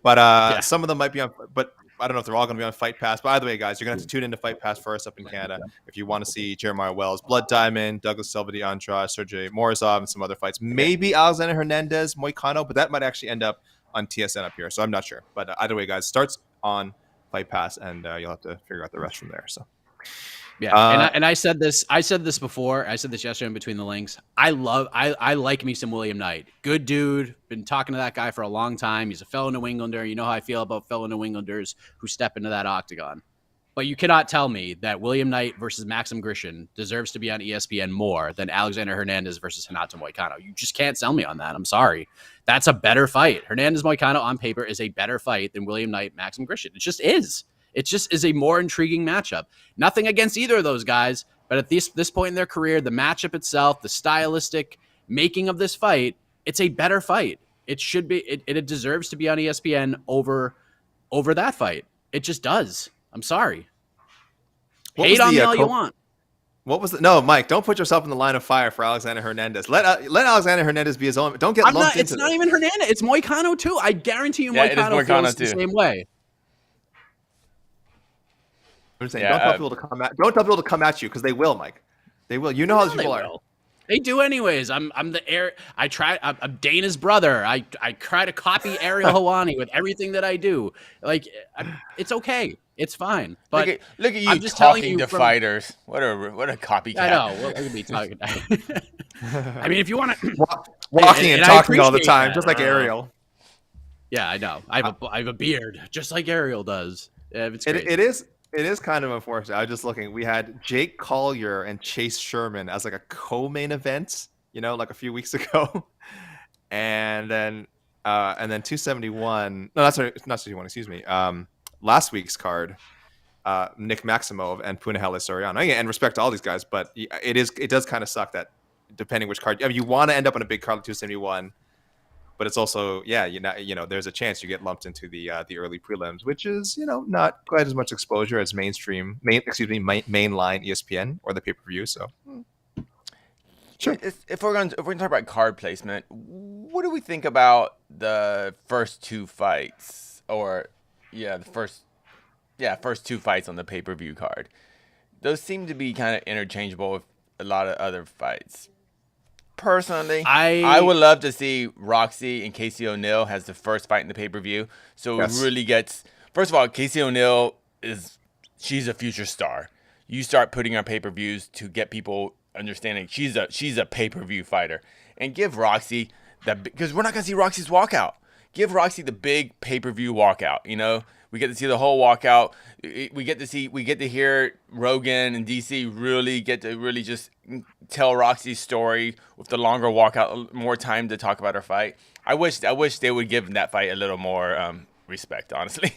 but some of them might be on. But I don't know if they're all going to be on Fight Pass. But either way, guys, you're going to have to tune into Fight Pass first up in Canada if you want to see Jeremiah Wells, Blood Diamond, Douglas Silva de Andrade, Sergey Morozov, and some other fights. Maybe Alexander Hernandez, Moicano, but that might actually end up TSN up here, so I'm not sure. But either way, guys, starts on Fight Pass, and you'll have to figure out the rest from there. So. Yeah, and I said this. I said this before. I said this yesterday in Between the Links. I like me some William Knight. Good dude. Been talking to that guy for a long time. He's a fellow New Englander. You know how I feel about fellow New Englanders who step into that octagon. But you cannot tell me that William Knight versus Maxim Grishin deserves to be on ESPN more than Alexander Hernandez versus Renato Moicano. You just can't sell me on that. I'm sorry. That's a better fight. Hernandez Moicano on paper is a better fight than William Knight Maxim Grishin. It just is. It just is a more intriguing matchup. Nothing against either of those guys, but at this point in their career, the matchup itself, the stylistic making of this fight, it's a better fight. It should be. It deserves to be on ESPN over that fight. It just does. I'm sorry. Hate on me all you want. What was no, Mike? Don't put yourself in the line of fire for Alexander Hernandez. Let Alexander Hernandez be his own. Don't get lumped into. It's not even Hernandez. It's Moicano too. I guarantee you, Moicano feels the same way. I'm saying, don't tell people to come at. Don't tell people to come at you because they will, Mike. They will. You know how these people are. They do anyways. I'm Dana's brother. I try to copy Ariel Helwani with everything that I do. Like it's okay. It's fine. But look at you I'm just talking telling you to fighters. What a copycat. I know. We're gonna be talking. I mean, if you want to walking and talking all the time, just like Ariel. Yeah, I know. I have a beard, just like Ariel does. It's crazy. It is kind of unfortunate. I was just looking. We had Jake Collier and Chase Sherman as like a co-main event, like a few weeks ago, and then 271. No, that's not 271. Excuse me. Last week's card, Nick Maximov and Punahele Soriano. Again, and respect to all these guys, but it does kind of suck that depending which card, you want to end up on a big card like 271. But it's also, there's a chance you get lumped into the early prelims, which is, not quite as much exposure as mainline ESPN or the pay-per-view. So, sure. If we're going to talk about card placement, what do we think about the first two fights, first two fights on the pay-per-view card? Those seem to be kind of interchangeable with a lot of other fights. Personally, I would love to see Roxy and Casey O'Neill has the first fight in the pay-per-view. So it really gets... First of all, Casey O'Neill she's a future star. You start putting on pay-per-views to get people understanding she's a pay-per-view fighter. And give Roxy because we're not going to see Roxy's walkout. Give Roxy the big pay-per-view walkout, We get to see the whole walkout. We get to hear Rogan and DC really just tell Roxy's story with the longer walkout, more time to talk about her fight. I wish they would give that fight a little more respect, honestly.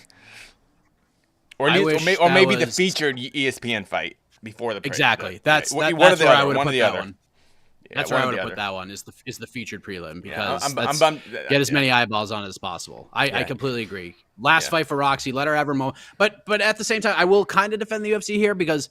Or maybe the featured ESPN fight before the exactly. That's where I would have put that one. That's where I would have put that one is the featured prelim because get as many eyeballs on it as possible. I completely agree. Last fight for Roxy, let her have her moment. But at the same time, I will kind of defend the UFC here because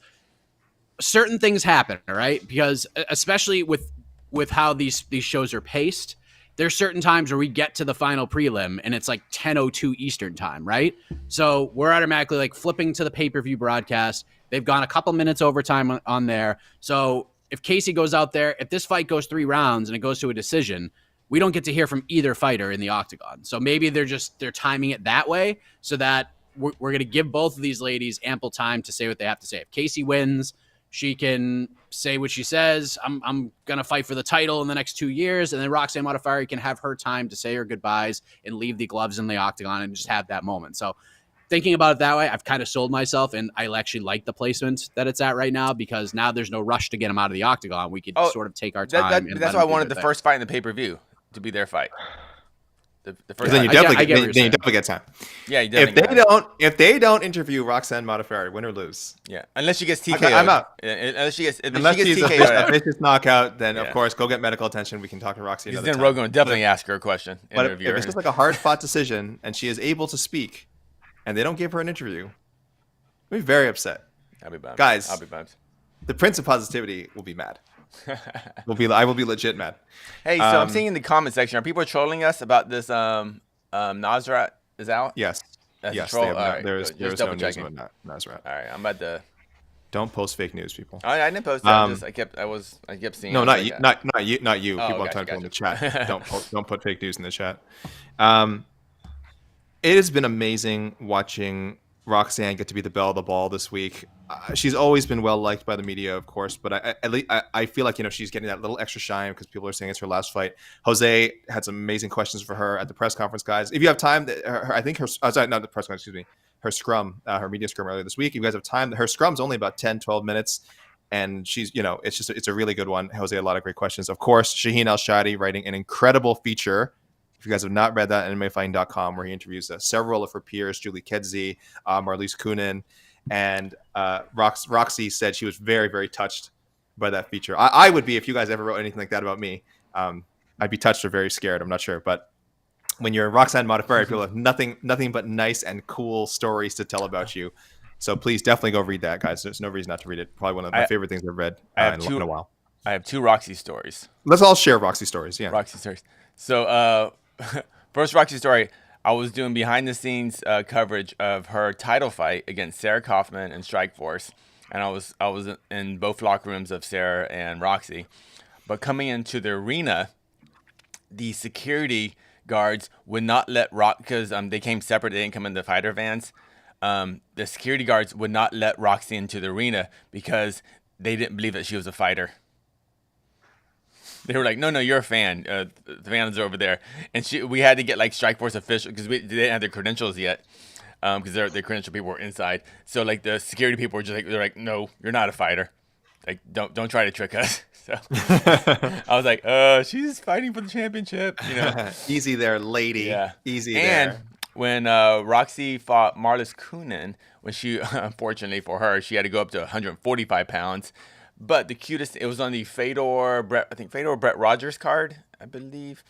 certain things happen, all right? Because especially with how these shows are paced, there's certain times where we get to the final prelim and it's like 10:02 Eastern time, right? So we're automatically like flipping to the pay-per-view broadcast. They've gone a couple minutes overtime on there. So if Casey goes out there, if this fight goes 3 rounds and it goes to a decision, we don't get to hear from either fighter in the octagon. So maybe they're timing it that way so that we're going to give both of these ladies ample time to say what they have to say. If Casey wins, she can say what she says. I'm going to fight for the title in the next 2 years. And then Roxanne Modafferi can have her time to say her goodbyes and leave the gloves in the octagon and just have that moment. So thinking about it that way, I've kind of sold myself, and I actually like the placement that it's at right now because now there's no rush to get them out of the octagon. We could sort of take our time. That's why I wanted the first fight in the pay-per-view to be their fight. The first then you definitely get time. Yeah, you definitely if they don't interview Roxanne Modafferi, win or lose. Yeah, unless she gets TKO. I'm out. Unless she gets TKO, a vicious knockout, then of course go get medical attention. We can talk to Roxy another time. Then Rogan will definitely ask her a question. But if it's just like a hard-fought decision and she is able to speak, and they don't give her an interview, I'll be very upset. I'll be bummed. Guys, I'll be bummed. The Prince of Positivity will be mad. I will be legit mad. Hey, so I'm seeing in the comment section, are people trolling us about this Nasrat is out? Yes. Yes. There's no news about Nasrat. All right, I'm about to. Don't post fake news, people. I didn't post it. I kept seeing. No, not you. Not you. People I'm trying to put in the chat. Don't put fake news in the chat. It has been amazing watching Roxanne get to be the belle of the ball this week. She's always been well liked by the media, of course, but I feel like she's getting that little extra shine because people are saying it's her last fight. Jose had some amazing questions for her at the press conference, guys. If you have time, I think sorry, not the press conference, excuse me, her scrum, her media scrum earlier this week. If you guys have time, her scrum's only about 10, 12 minutes. And she's, it's a really good one. Jose had a lot of great questions. Of course, Shaheen Al-Shadi writing an incredible feature. If you guys have not read that, MMAfighting.com, where he interviews several of her peers, Julie Kedzie, Marlies Kunin, and Roxy said she was very, very touched by that feature. I would be if you guys ever wrote anything like that about me. I'd be touched or very scared. I'm not sure, but when you're Roxanne Modafferi, people have nothing but nice and cool stories to tell about you. So please definitely go read that, guys. There's no reason not to read it. Probably one of my favorite things I've read in a while. I have 2 Roxy stories. Let's all share Roxy stories. Yeah, Roxy stories. So first Roxy story, I was doing behind the scenes coverage of her title fight against Sarah Kaufman in Strikeforce, and I was in both locker rooms of Sarah and Roxy. But coming into the arena, the security guards would not let because they came separate. They didn't come in the fighter vans. The security guards would not let Roxy into the arena because they didn't believe that she was a fighter. They were like, no, you're a fan. The fans are over there. And we had to get like Strikeforce official because they didn't have their credentials yet because their credential people were inside. So like the security people were just like, they're like, no, you're not a fighter. Like, don't try to trick us. So I was like, she's fighting for the championship. Easy there, lady. Yeah. Easy and there. When Roxy fought Marlies Kunin, when she, unfortunately for her, she had to go up to 145 pounds. But the cutest, it was on the Fedor Brett Rogers card, I believe.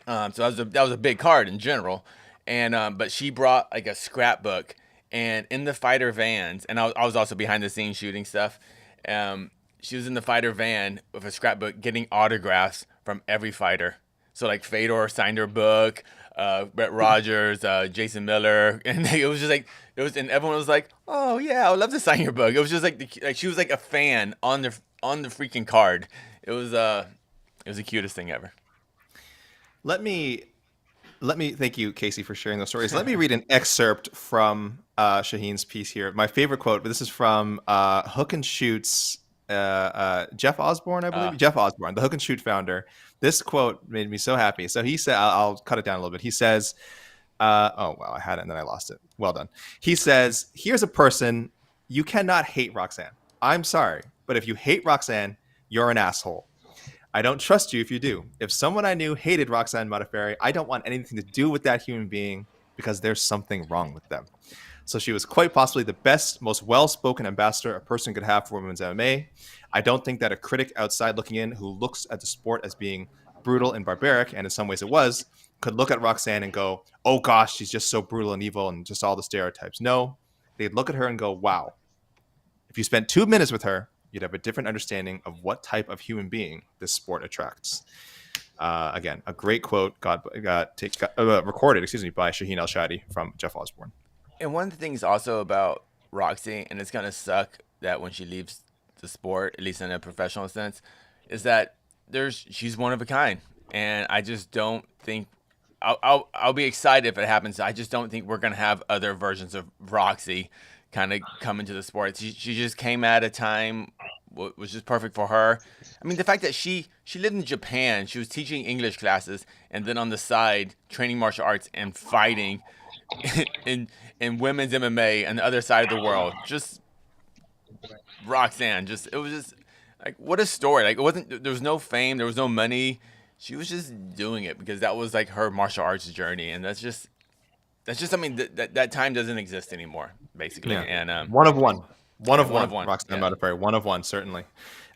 So that was a big card in general. And but she brought like a scrapbook, and in the fighter vans, and I was also behind the scenes shooting stuff. She was in the fighter van with a scrapbook getting autographs from every fighter. So like Fedor signed her book, Brett Rogers, Jason Miller, and it was just like and everyone was like, "Oh yeah, I would love to sign your book." It was just like she was like a fan on the freaking card. It was the cutest thing ever. Let me thank you, Casey, for sharing those stories. Let me read an excerpt from Shaheen's piece here. My favorite quote, but this is from Hook and Shoot's Jeff Osborne, I believe. Jeff Osborne, the Hook and Shoot founder. This quote made me so happy. So he said, I'll cut it down a little bit. He says, oh, wow, I had it and then I lost it. Well done. He says, here's a person, you cannot hate Roxanne. I'm sorry, but if you hate Roxanne, you're an asshole. I don't trust you if you do. If someone I knew hated Roxanne Modafferi, I don't want anything to do with that human being because there's something wrong with them. So she was quite possibly the best, most well-spoken ambassador a person could have for women's MMA. I don't think that a critic outside looking in who looks at the sport as being brutal and barbaric, and in some ways it was, could look at Roxanne and go, oh gosh, she's just so brutal and evil and just all the stereotypes. No, they'd look at her and go, wow. If you spent 2 minutes with her, you'd have a different understanding of what type of human being this sport attracts. Again, a great quote recorded by Shaheen Al-Shadi from Jeff Osborne. And one of the things also about Roxy, and it's gonna suck that when she leaves the sport, at least in a professional sense, is that she's one of a kind, and I just don't think I'll be excited if it happens. I just don't think we're gonna have other versions of Roxy kind of come into the sport. She just came at a time was just perfect for her. I mean, the fact that she lived in Japan, she was teaching English classes, and then on the side training martial arts and fighting in women's MMA on the other side of the world. Just Roxanne, it was just like, what a story. Like, there was no fame, there was no money. She was just doing it because that was like her martial arts journey, and that's just something that time doesn't exist anymore, basically. Yeah. And one of one. Roxanne Modafferi, one of one, certainly.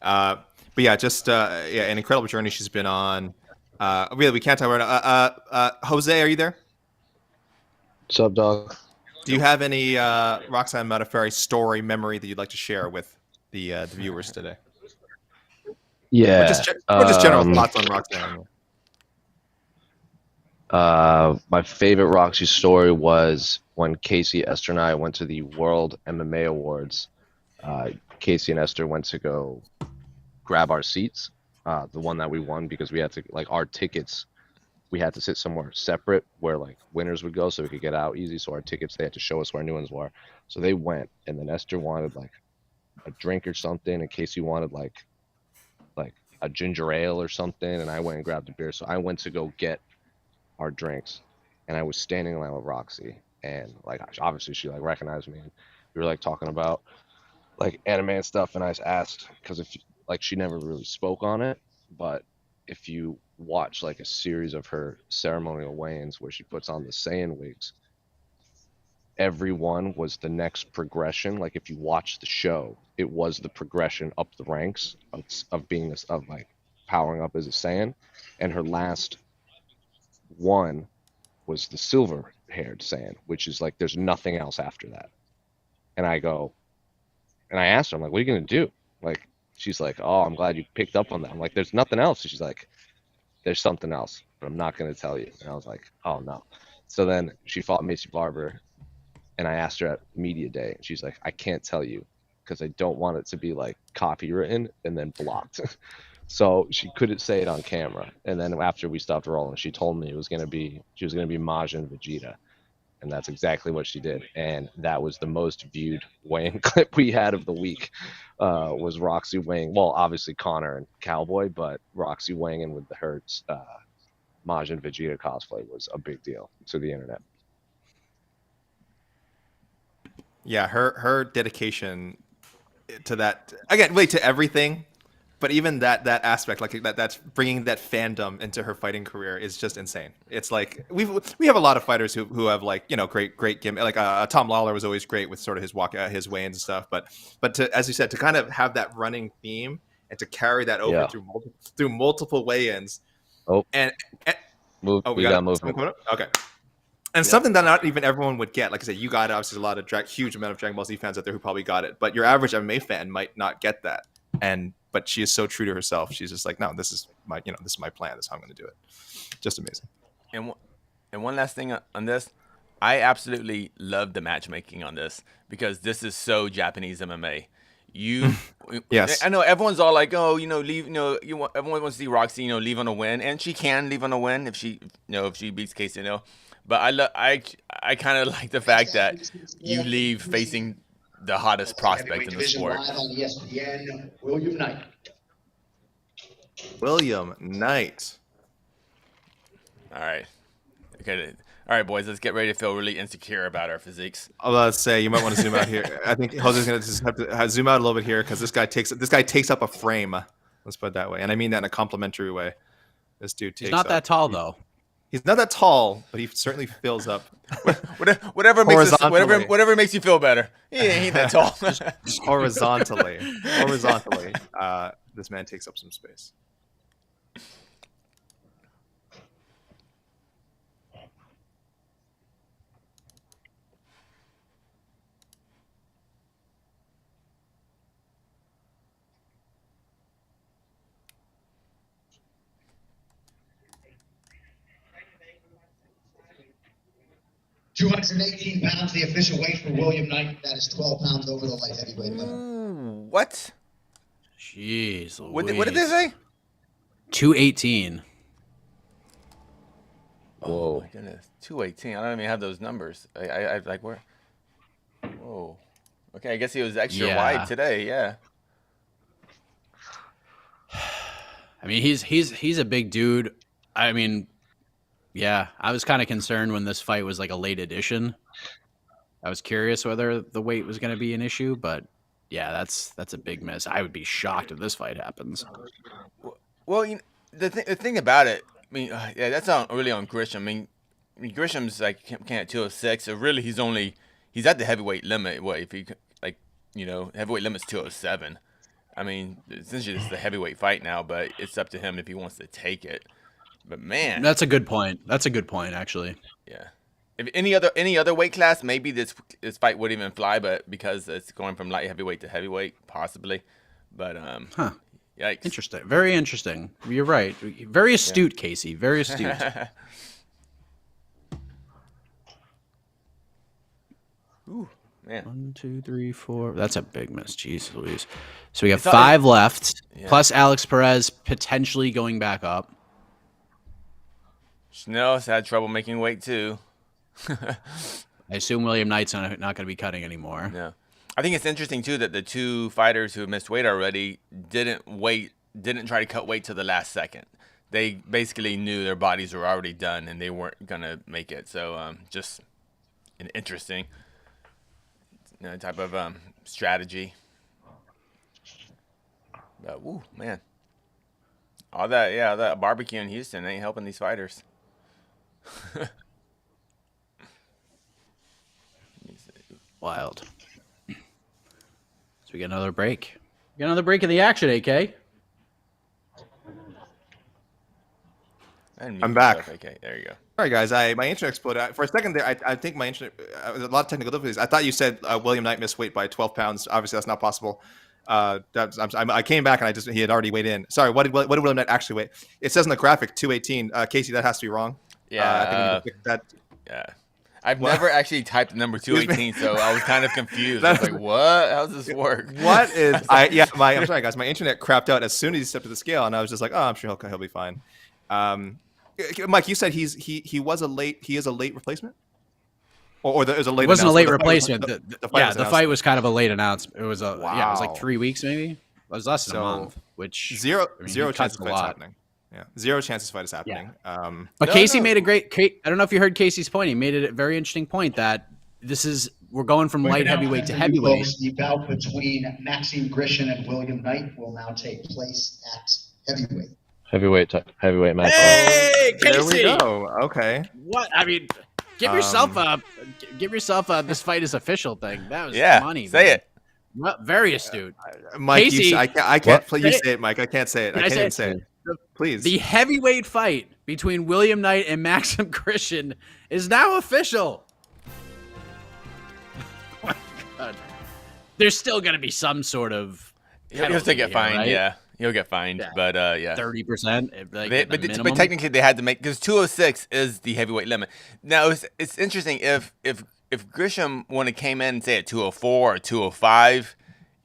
But yeah, just an incredible journey she's been on. Really, we can't talk about it. Jose, are you there? What's up, dog? Do you have any Roxanne Modafferi story memory that you'd like to share with the viewers today? Yeah. Or just general thoughts on Roxanne. My favorite Roxy story was when Casey, Esther, and I went to the World MMA Awards. Casey and Esther went to go grab our seats, the one that we won, because we had to, like, our tickets, we had to sit somewhere separate where like winners would go so we could get out easy. So our tickets, they had to show us where new ones were. So they went, and then Esther wanted like a drink or something, and Casey wanted like a ginger ale or something, and I went and grabbed a beer. So I went to go get our drinks, and I was standing in line with Roxy, and like obviously she like recognized me, and we were like talking about like anime and stuff, and I just asked, because if like she never really spoke on it, but if you watch like a series of her ceremonial weigh-ins where she puts on the Saiyan wigs, every one was the next progression. Like if you watch the show, it was the progression up the ranks of being of like powering up as a Saiyan, and her last one was the silver haired Saiyan, which is like there's nothing else after that. And I asked her, I'm like, what are you gonna do? Like, she's like, oh, I'm glad you picked up on that. I'm like, there's nothing else. She's like, there's something else, but I'm not gonna tell you. And I was like, oh no. So then she fought Macy Barber, and I asked her at media day, and she's like, I can't tell you because I don't want it to be like copywritten and then blocked. So she couldn't say it on camera. And then after we stopped rolling, she told me she was gonna be Majin Vegeta, and that's exactly what she did. And that was the most viewed weighing clip we had of the week. Was Roxy weighing, well, obviously Connor and Cowboy, but Roxy weighing in with the Hertz Majin Vegeta cosplay was a big deal to the internet. Yeah, her dedication to that, again, really to everything, but even that aspect, like that's bringing that fandom into her fighting career is just insane. It's like we have a lot of fighters who have like, you know, great gimmick. Like Tom Lawler was always great with sort of his weigh-ins and stuff, but to, as you said, to kind of have that running theme and to carry that over through multiple weigh-ins. Oh, and we got movement. Okay. And something that not even everyone would get. Like I said, you got it. Obviously, a lot of huge amount of Dragon Ball Z fans out there who probably got it. But your average MMA fan might not get that. But she is so true to herself. She's just like, no, this is my plan. This is how I'm going to do it. Just amazing. And one last thing on this, I absolutely love the matchmaking on this because this is so Japanese MMA. Yes, I know everyone's all like, oh, leave, everyone wants to see Roxy, leave on a win, and she can leave on a win if she beats Casey, But I kind of like the fact that you leave facing the hottest prospect in the sport. Live on ESPN, William Knight. William Knight. All right. Okay. All right, boys. Let's get ready to feel really insecure about our physiques. I was about to say you might want to zoom out here. I think Jose's going to just have to zoom out a little bit here because this guy takes up a frame. Let's put it that way, and I mean that in a complimentary way. This dude takes. He's not that tall though. He's not that tall, but he certainly fills up. whatever makes you feel better. He ain't that tall. Horizontally, this man takes up some space. £218, the official weight for William Knight. That is 12 pounds over the light heavyweight limit. What? Jeez. What did they say? 218. Whoa. Oh my goodness. 218. I don't even have those numbers. I like where? Whoa. Okay, I guess he was extra wide today. Yeah. I mean, he's a big dude. I mean, yeah, I was kind of concerned when this fight was like a late addition. I was curious whether the weight was going to be an issue, but yeah, that's a big miss. I would be shocked if this fight happens. Well, the thing about it, I mean, that's not really on Grisham. I mean Grisham's like can at 206, so really he's at the heavyweight limit. What if he heavyweight limit's 207? I mean, essentially it's the heavyweight fight now, but it's up to him if he wants to take it. But man, that's a good point. That's a good point, actually. Yeah. If any other weight class, maybe this fight wouldn't even fly. But because it's going from light heavyweight to heavyweight, possibly. But yikes! Interesting. Very interesting. You're right. Very astute, Casey. Very astute. Ooh, man. 1, 2, 3, 4. That's a big miss. Jeez Louise. So we have 5 left, plus Alex Perez potentially going back up. Schnell's had trouble making weight too. I assume William Knight's not going to be cutting anymore. Yeah, I think it's interesting too that the two fighters who missed weight already didn't try to cut weight till the last second. They basically knew their bodies were already done and they weren't gonna make it. So just an interesting type of strategy. But woo, man, all that barbecue in Houston ain't helping these fighters. Wild. So we get another break. We got another break in the action, AK. I'm back. Okay, there you go. All right, guys. My internet exploded for a second there. I think my internet. A lot of technical difficulties. I thought you said William Knight missed weight by 12 pounds. Obviously, that's not possible. I came back and he had already weighed in. Sorry, what did William Knight actually weigh? It says in the graphic 218. Casey, that has to be wrong. Yeah. I think that. Yeah. I've never actually typed the number 218, so I was kind of confused. I was like, what? How does this work? What is I'm sorry, guys. My internet crapped out as soon as he stepped to the scale, and I was just like, oh, I'm sure he'll be fine. Mike, you said he is a late replacement? Or there's a late. It wasn't a late announcement. replacement. The fight was kind of a late announcement. It was it was like Wow. 3 weeks maybe. It was less than a month, which zero he chance cuts this a fight's lot. happening. Yeah, zero chance this fight is happening. But Casey made a great. I don't know if you heard Casey's point. He made a very interesting point that we're going from light heavyweight to heavyweight. Folks, the bout between Maxime Grishin and William Knight will now take place at heavyweight. Heavyweight match. Hey, Casey! There we go. Okay. What? I mean, give yourself a this fight is official thing. That was money. Say man. it. Well, very astute. Mike, Casey, I can't. You say it, Mike. I can't say it. I can't even say it. Please. The heavyweight fight between William Knight and Maxime Grishin is now official. Oh my God. There's still going to be some sort of He'll still get fined, right? yeah. He'll get fined, but yeah. 30%. But technically they had to make, because 206 is the heavyweight limit. Now it's interesting if Grisham would have came in and say at 204 or 205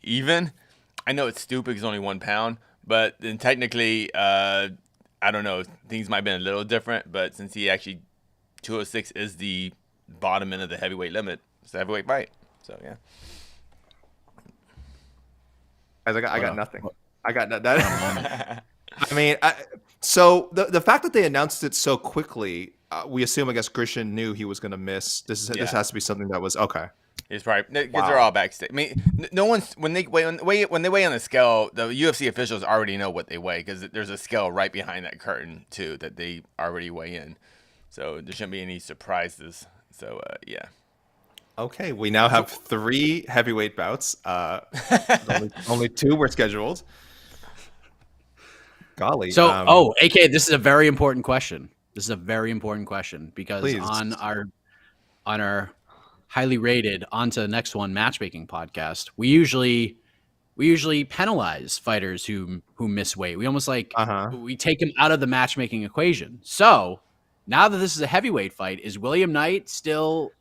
even, I know it's stupid because it's only 1 pound, but then technically I don't know, things might have been a little different, but since he actually 206 is the bottom end of the heavyweight limit, it's a heavyweight fight. So yeah. I got nothing. I got that. I mean, so the fact that they announced it so quickly, we assume, I guess, Grishin knew he was going to miss. This has to be something that was okay. It's probably because they're all backstage. I mean, no one's when they weigh on the scale. The UFC officials already know what they weigh because there's a scale right behind that curtain too that they already weigh in. So there shouldn't be any surprises. So yeah. Okay, we now have 3 heavyweight bouts. Only 2 were scheduled. Golly. So, AK, this is a very important question. Because please. on our highly rated onto the next one matchmaking podcast, we usually penalize fighters who miss weight. We almost we take them out of the matchmaking equation. So now that this is a heavyweight fight, is William Knight still?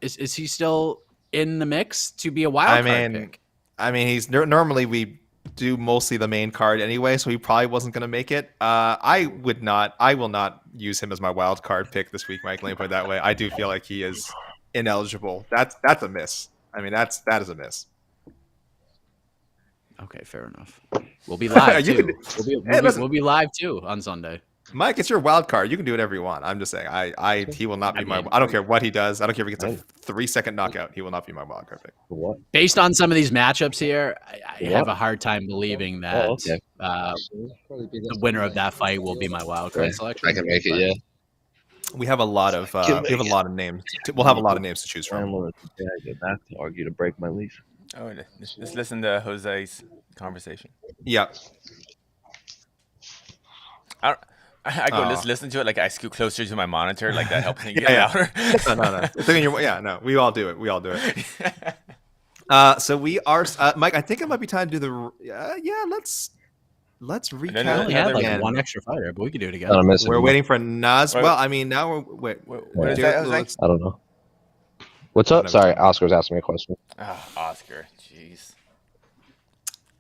Is he still in the mix to be a wild card pick? I mean, he's normally we do mostly the main card anyway, so he probably wasn't going to make it. I will not use him as my wild card pick this week, Mike. Let me put it that way. I do feel like he is ineligible. That's a miss. I mean, that is a miss. Okay, fair enough. We'll be live too. We'll be live too on Sunday. Mike, it's your wild card. You can do whatever you want. I'm just saying. He will not be my. I don't care what he does. I don't care if he gets a 3-second knockout. He will not be my wild card pick. What? Based on some of these matchups here, I have a hard time believing that the winner of that fight will be my wild card selection. I can make it. Yeah. We have a lot of names. We'll have a lot of names to choose from. I get back to argue to break my leash. Oh, just listen to Jose's conversation. Yeah. I go just listen to it, like I scoot closer to my monitor, like that helps me get louder. No. We all do it. So we are, Mike. I think it might be time to do the. Let's recap. We only had like one extra fighter, but we could do it again. We're waiting for Nas. Well, I mean, now we're what is that? I don't know. What's up? Sorry, Oscar was asking me a question. Oh, Oscar, jeez,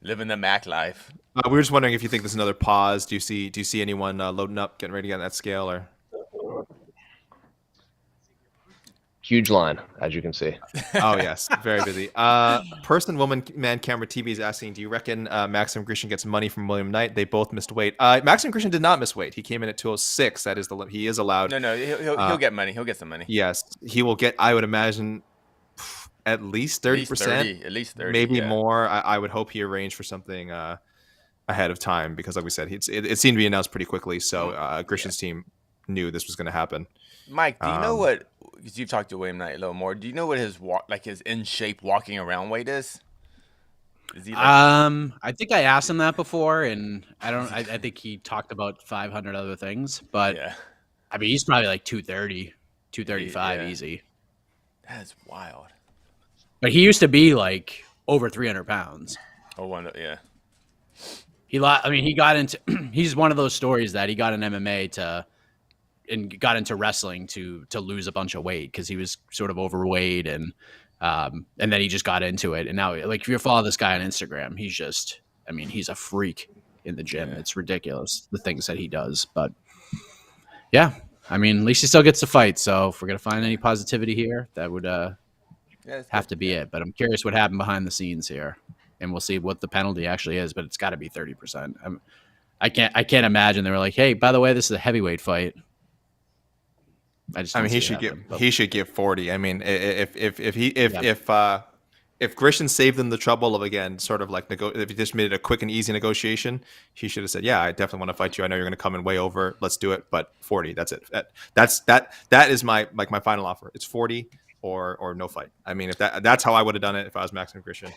living the Mac life. We were just wondering if you think there's another pause. Do you see anyone loading up, getting ready to get on that scale, or? Huge line, as you can see. Oh yes, very busy. Person, woman, man, camera, TV is asking, do you reckon Maxim Grishin gets money from William Knight? They both missed weight. Maxim Grishin did not miss weight. He came in at 206. That is he is allowed. No, he'll get money. He'll get some money. Yes, he will get. I would imagine at least 30%, at least 30, maybe more. I would hope he arranged for something ahead of time because, like we said, it seemed to be announced pretty quickly. So Grishin's team knew this was going to happen. Mike, do you know what? Because you've talked to William Knight a little more. Do you know what his his in shape walking around weight is? Is he I think I asked him that before, and I think he talked about 500 other things, but yeah. I mean, he's probably like 230, 235 easy. That's wild. But he used to be like over 300 pounds. Oh, yeah. He got into. He's one of those stories that he got in MMA and got into wrestling to lose a bunch of weight because he was sort of overweight and then he just got into it. And now, like, if you follow this guy on Instagram, he's a freak in the gym. Yeah. It's ridiculous the things that he does. But yeah, I mean, at least he still gets to fight. So if we're gonna find any positivity here, that would have to be it. But I'm curious what happened behind the scenes here, and we'll see what the penalty actually is. But it's got to be 30%. I can't imagine they were like, hey, by the way, this is a heavyweight fight. He should give 40. I mean, if Grishin saved them the trouble of, again, sort of like if he just made it a quick and easy negotiation, he should have said, yeah, I definitely want to fight you. I know you're going to come in way over. Let's do it. But 40, that's it. That is my final offer. It's 40 or no fight. I mean, if that's how I would have done it if I was Maxim Grishin.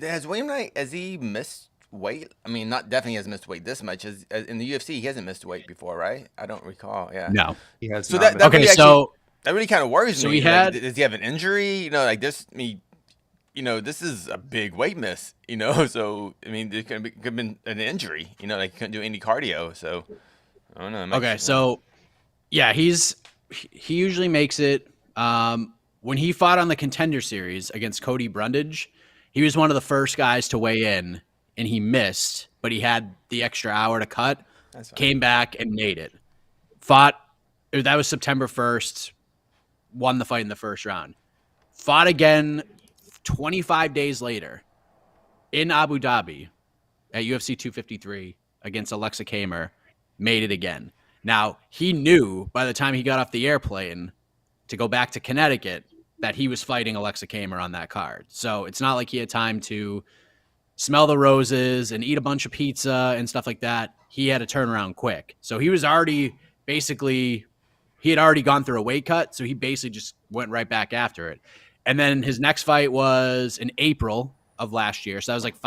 Has William Knight, has he missed weight? I mean, not definitely has missed weight this much. As in the UFC, he hasn't missed weight before, right? I don't recall. Yeah, no, he has. So that really kind of worries me. He had. Does he have an injury? You know, like this. This is a big weight miss. You know, so I mean, it could have been an injury. You know, like he couldn't do any cardio. So I don't know. Okay, so yeah, he usually makes it. When he fought on the Contender Series against Cody Brundage, he was one of the first guys to weigh in. And he missed, but he had the extra hour to cut, came back and made it. Fought, that was September 1st, won the fight in the first round. Fought again 25 days later in Abu Dhabi at UFC 253 against Alexa Kamer, made it again. Now, he knew by the time he got off the airplane to go back to Connecticut that he was fighting Alexa Kamer on that card. So it's not like he had time to smell the roses and eat a bunch of pizza and stuff like that. He had to turn around quick. So he was already he had already gone through a weight cut. So he basically just went right back after it. And then his next fight was in April of last year. So that was like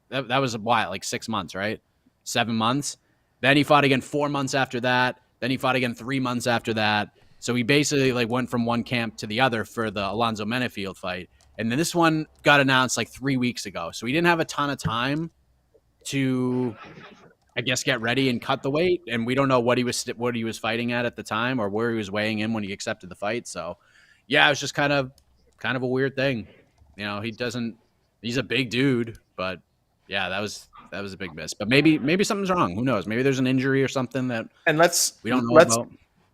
that was a while, like 6 months, right? 7 months. Then he fought again 4 months after that. Then he fought again 3 months after that. So he basically like went from one camp to the other for the Alonzo Menefield fight. And then this one got announced like 3 weeks ago. So he didn't have a ton of time to, I guess, get ready and cut the weight. And we don't know what he was fighting at the time or where he was weighing in when he accepted the fight. So, yeah, it was just kind of a weird thing. You know, he's a big dude, but yeah, that was a big miss. But maybe something's wrong. Who knows? Maybe there's an injury or something that we don't know about.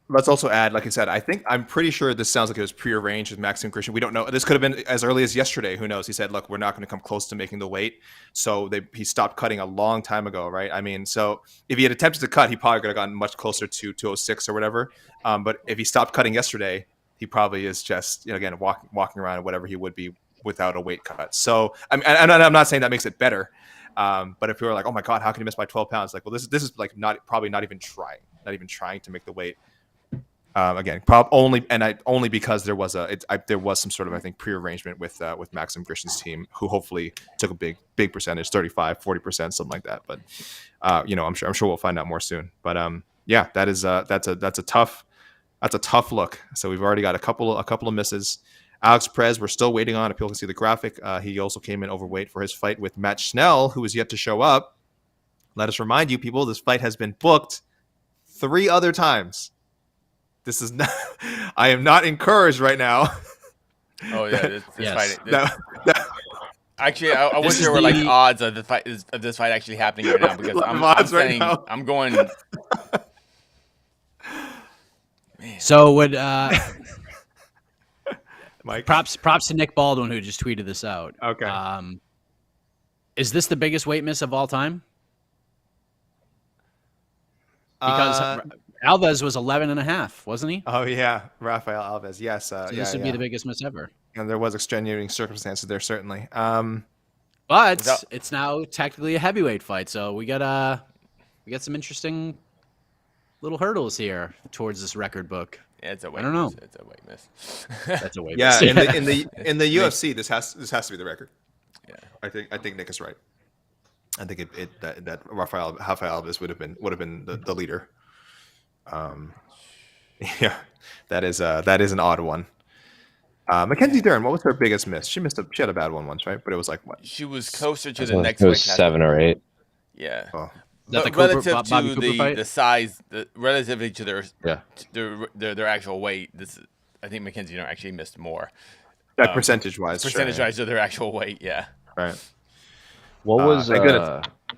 Let's also add, like I said, I'm pretty sure this sounds like it was prearranged with Maxim Grishin. We don't know. This could have been as early as yesterday. Who knows? He said, look, we're not going to come close to making the weight. So he stopped cutting a long time ago, right? I mean, so if he had attempted to cut, he probably could have gotten much closer to 206 or whatever. But if he stopped cutting yesterday, he probably is just, again, walking around whatever he would be without a weight cut. So I'm not saying that makes it better. But if you were like, oh my God, how can he miss by 12 pounds? Like, well, this is like probably not even trying to make the weight. Again, only because there was some sort of, I think, prearrangement with Maxim Grishin's team, who hopefully took a big percentage, 35, 40%, something like that. But I'm sure we'll find out more soon. But yeah, that's a tough look. So we've already got a couple of misses. Alex Perez, we're still waiting on. If people can see the graphic, he also came in overweight for his fight with Matt Schnell, who is yet to show up. Let us remind you, people, this fight has been booked 3 other times. This is not. I am not encouraged right now. Oh yeah, yes. Fight. Actually, I wish there were like odds of this fight actually happening right now, because I'm saying right I'm going. So would Mike? props to Nick Baldwin, who just tweeted this out. Okay. Is this the biggest weight miss of all time? Because Alves was 11.5, wasn't he? Oh yeah, Rafael Alves. Yes. So this would be the biggest miss ever. And there was extenuating circumstances there, certainly. But it's now technically a heavyweight fight, so we got some interesting little hurdles here towards this record book. Yeah, it's a weight. I don't know. Miss. It's a weight miss. That's a weight Yeah, miss. in the UFC, this has to be the record. Yeah, I think Nick is right. I think that Rafael Alves would have been the leader. Yeah, that is an odd one. Mackenzie Dern, what was her biggest miss? She had a bad one once, right? But it was like what? she was closer to the next. It was 7 or 8. Yeah. Oh. But relative to the size, relatively to their actual weight, I think Mackenzie Dern actually missed more. Percentage wise of their actual weight, yeah. Right. What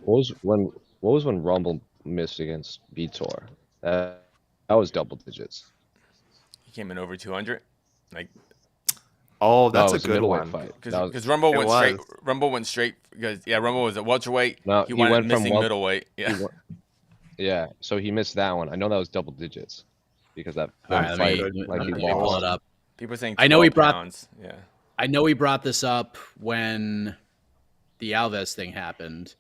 was when Rumble missed against Vitor? That was double digits. He came in over 200. Oh, that's a good one. Because Rumble went straight. Rumble went straight because Rumble was at welterweight. No, he went missing middleweight. Yeah. So he missed that one. I know that was double digits because that Let fight, me pull it up. People are saying 12 I know he brought. pounds. Yeah. I know he brought this up when the Alves thing happened.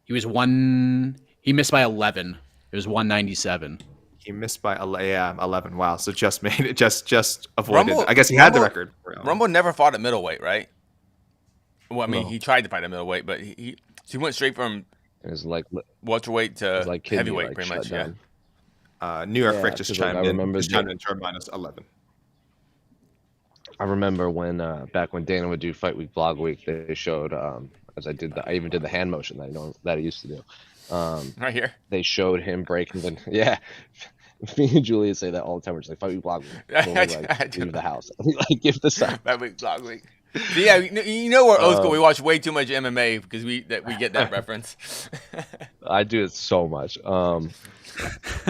He missed by 11. It was 197. He missed by 11. Wow. So just made it, just avoided. I guess he had the record. Rumble never fought at middleweight, right? Well, I mean, he tried to fight at middleweight, but he went straight from welterweight to heavyweight, pretty much. Down. Yeah. New York Frick just chimed in. Minus 11. I remember when back when Dana would do Fight Week Vlog Week, they showed as I even did the hand motion that I used to do. Right here. They showed him breaking the Me and Julia say that all the time. We're just like Fight Week Vlog Week. We leave the house. Give this up. Fight Week Vlog Week. So yeah, we're old school. We watch way too much MMA because we get that reference. I do it so much.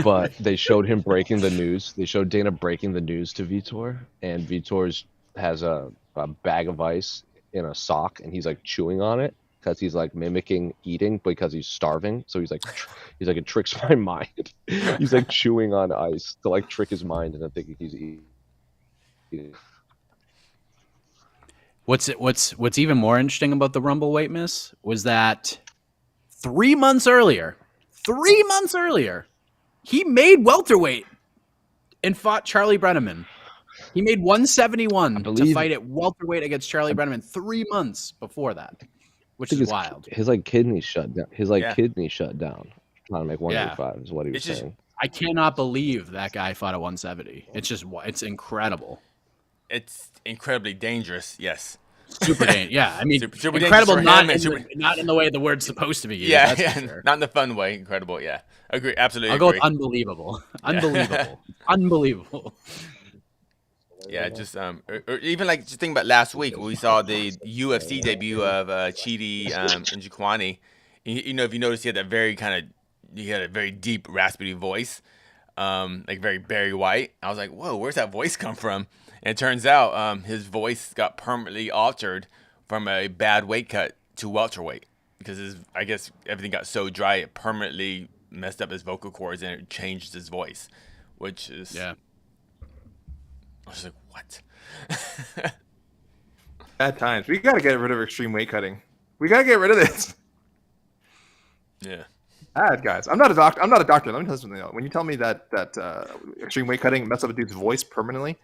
But they showed him breaking the news. They showed Dana breaking the news to Vitor, and Vitor has a bag of ice in a sock, and he's like chewing on it because he's like mimicking eating because he's starving. So he's like it tricks my mind. He's like chewing on ice to like trick his mind into thinking he's eating. What's even more interesting about the Rumble weight miss was that 3 months earlier, he made welterweight and fought Charlie Brenneman. He made 171 to fight at welterweight against Charlie Brenneman 3 months before that, which is wild. His kidney shut down. Kidney shut down. Trying to make 185 is what he was saying. I cannot believe that guy fought at 170. It's incredible. It's incredibly dangerous. Yes. Super dangerous. Yeah, I mean, super incredible. Not in the way the word's supposed to be used. Yeah, sure. Not in the fun way. Incredible. Yeah, agree. Absolutely. I'll go with unbelievable. Unbelievable. Yeah, just or even just think about last week we saw the UFC debut of Chidi Njokuani. If you notice, he had a very deep, raspy voice, like very Barry White. I was like, whoa, where's that voice come from? And it turns out his voice got permanently altered from a bad weight cut to welterweight because I guess everything got so dry it permanently messed up his vocal cords and it changed his voice, which is I was like, what? Bad times. We got to get rid of extreme weight cutting. We got to get rid of this. Yeah. Bad guys. I'm not a doctor. Let me tell you something else. When you tell me that extreme weight cutting messed up a dude's voice permanently,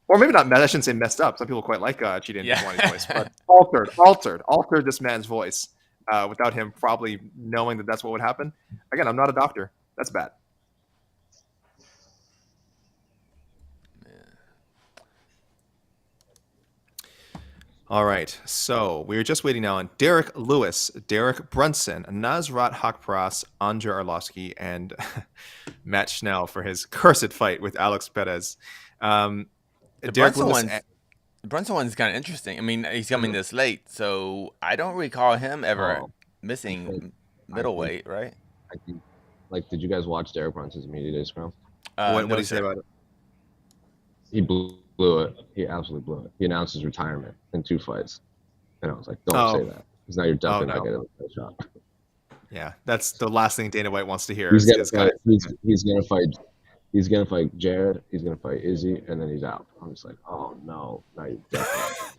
or maybe not, I shouldn't say messed up. Some people quite like Chidi Njokuani's voice, but altered this man's voice without him probably knowing that that's what would happen. Again, I'm not a doctor. That's bad. All right, so we're just waiting now on Derek Lewis, Derek Brunson, Nasrat Haqparast, Andre Arlovski, and Matt Schnell for his cursed fight with Alex Perez. The Brunson one's kind of interesting. I mean, he's coming this late, so I don't recall him ever missing middleweight, right? Did you guys watch Derek Brunson's Media Day Scrum? What did he say about it? he blew it. He absolutely blew it. He announced his retirement in 2 fights, and I was like, "Don't say that, because now you're definitely not getting a shot." Yeah, that's the last thing Dana White wants to hear. He's gonna fight. He's gonna fight. He's gonna fight Jared. He's gonna fight Izzy, and then he's out. I'm just like, oh no, now you're definitely.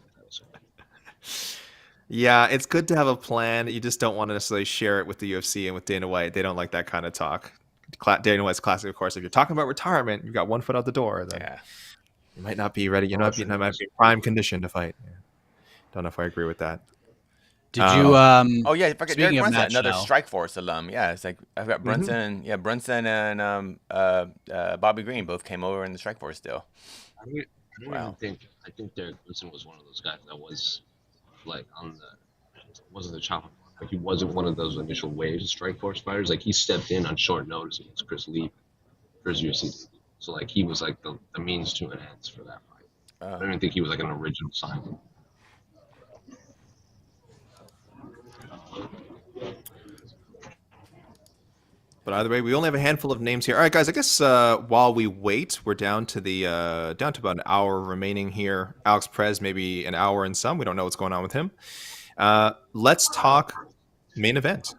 Yeah, it's good to have a plan. You just don't want to necessarily share it with the UFC and with Dana White. They don't like that kind of talk. Dana White's classic, of course. If you're talking about retirement, you've got 1 foot out the door. Then you might not be ready. You might be in prime condition to fight. Yeah. Don't know if I agree with that. Did you? Oh yeah, if I could, Derek Brunson, another Schnell. Strikeforce alum. Yeah, it's like I've got Brunson. Yeah, Brunson and Bobby Green both came over in the Strikeforce deal. I don't even think. I think Derek Brunson was one of those guys that was like wasn't the chopping block. Like he wasn't one of those initial waves of Strikeforce fighters. Like he stepped in on short notice against Chris Lee for his UFC. So like he was like the means to an end for that fight. I don't even think he was like an original signing. But either way, we only have a handful of names here. All right, guys. I guess while we wait, we're down to about an hour remaining here. Alex Perez, maybe an hour and some. We don't know what's going on with him. Let's talk main event.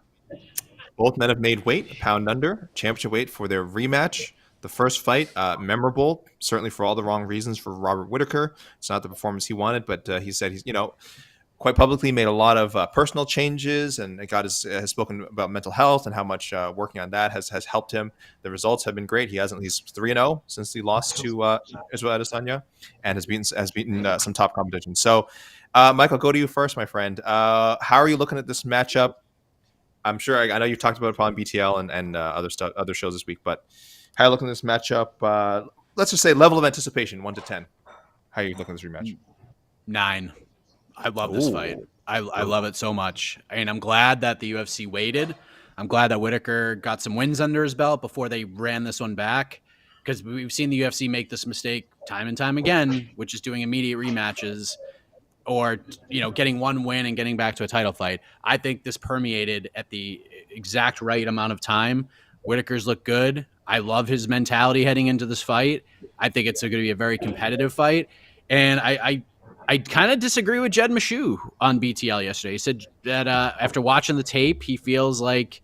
Both men have made weight, a pound under, championship weight for their rematch. The first fight, memorable, certainly for all the wrong reasons for Robert Whittaker. It's not the performance he wanted, but he said he's quite publicly made a lot of personal changes, and has spoken about mental health and how much working on that has helped him. The results have been great. He's 3-0 since he lost to Israel Adesanya, and has beaten some top competition. So, Michael, go to you first, my friend. How are you looking at this matchup? I'm sure I know you've talked about it on BTL and other shows this week, but how are you looking at this matchup? Let's just say level of anticipation, 1 to 10. How are you looking at this rematch? 9. I love this fight. I love it so much. And I'm glad that the UFC waited. I'm glad that Whittaker got some wins under his belt before they ran this one back, because we've seen the UFC make this mistake time and time again, which is doing immediate rematches or getting one win and getting back to a title fight. I think this permeated at the exact right amount of time. Whittaker's looked good. I love his mentality heading into this fight. I think it's going to be a very competitive fight. And I kind of disagree with Jed Meshew on BTL yesterday. He said that after watching the tape, he feels like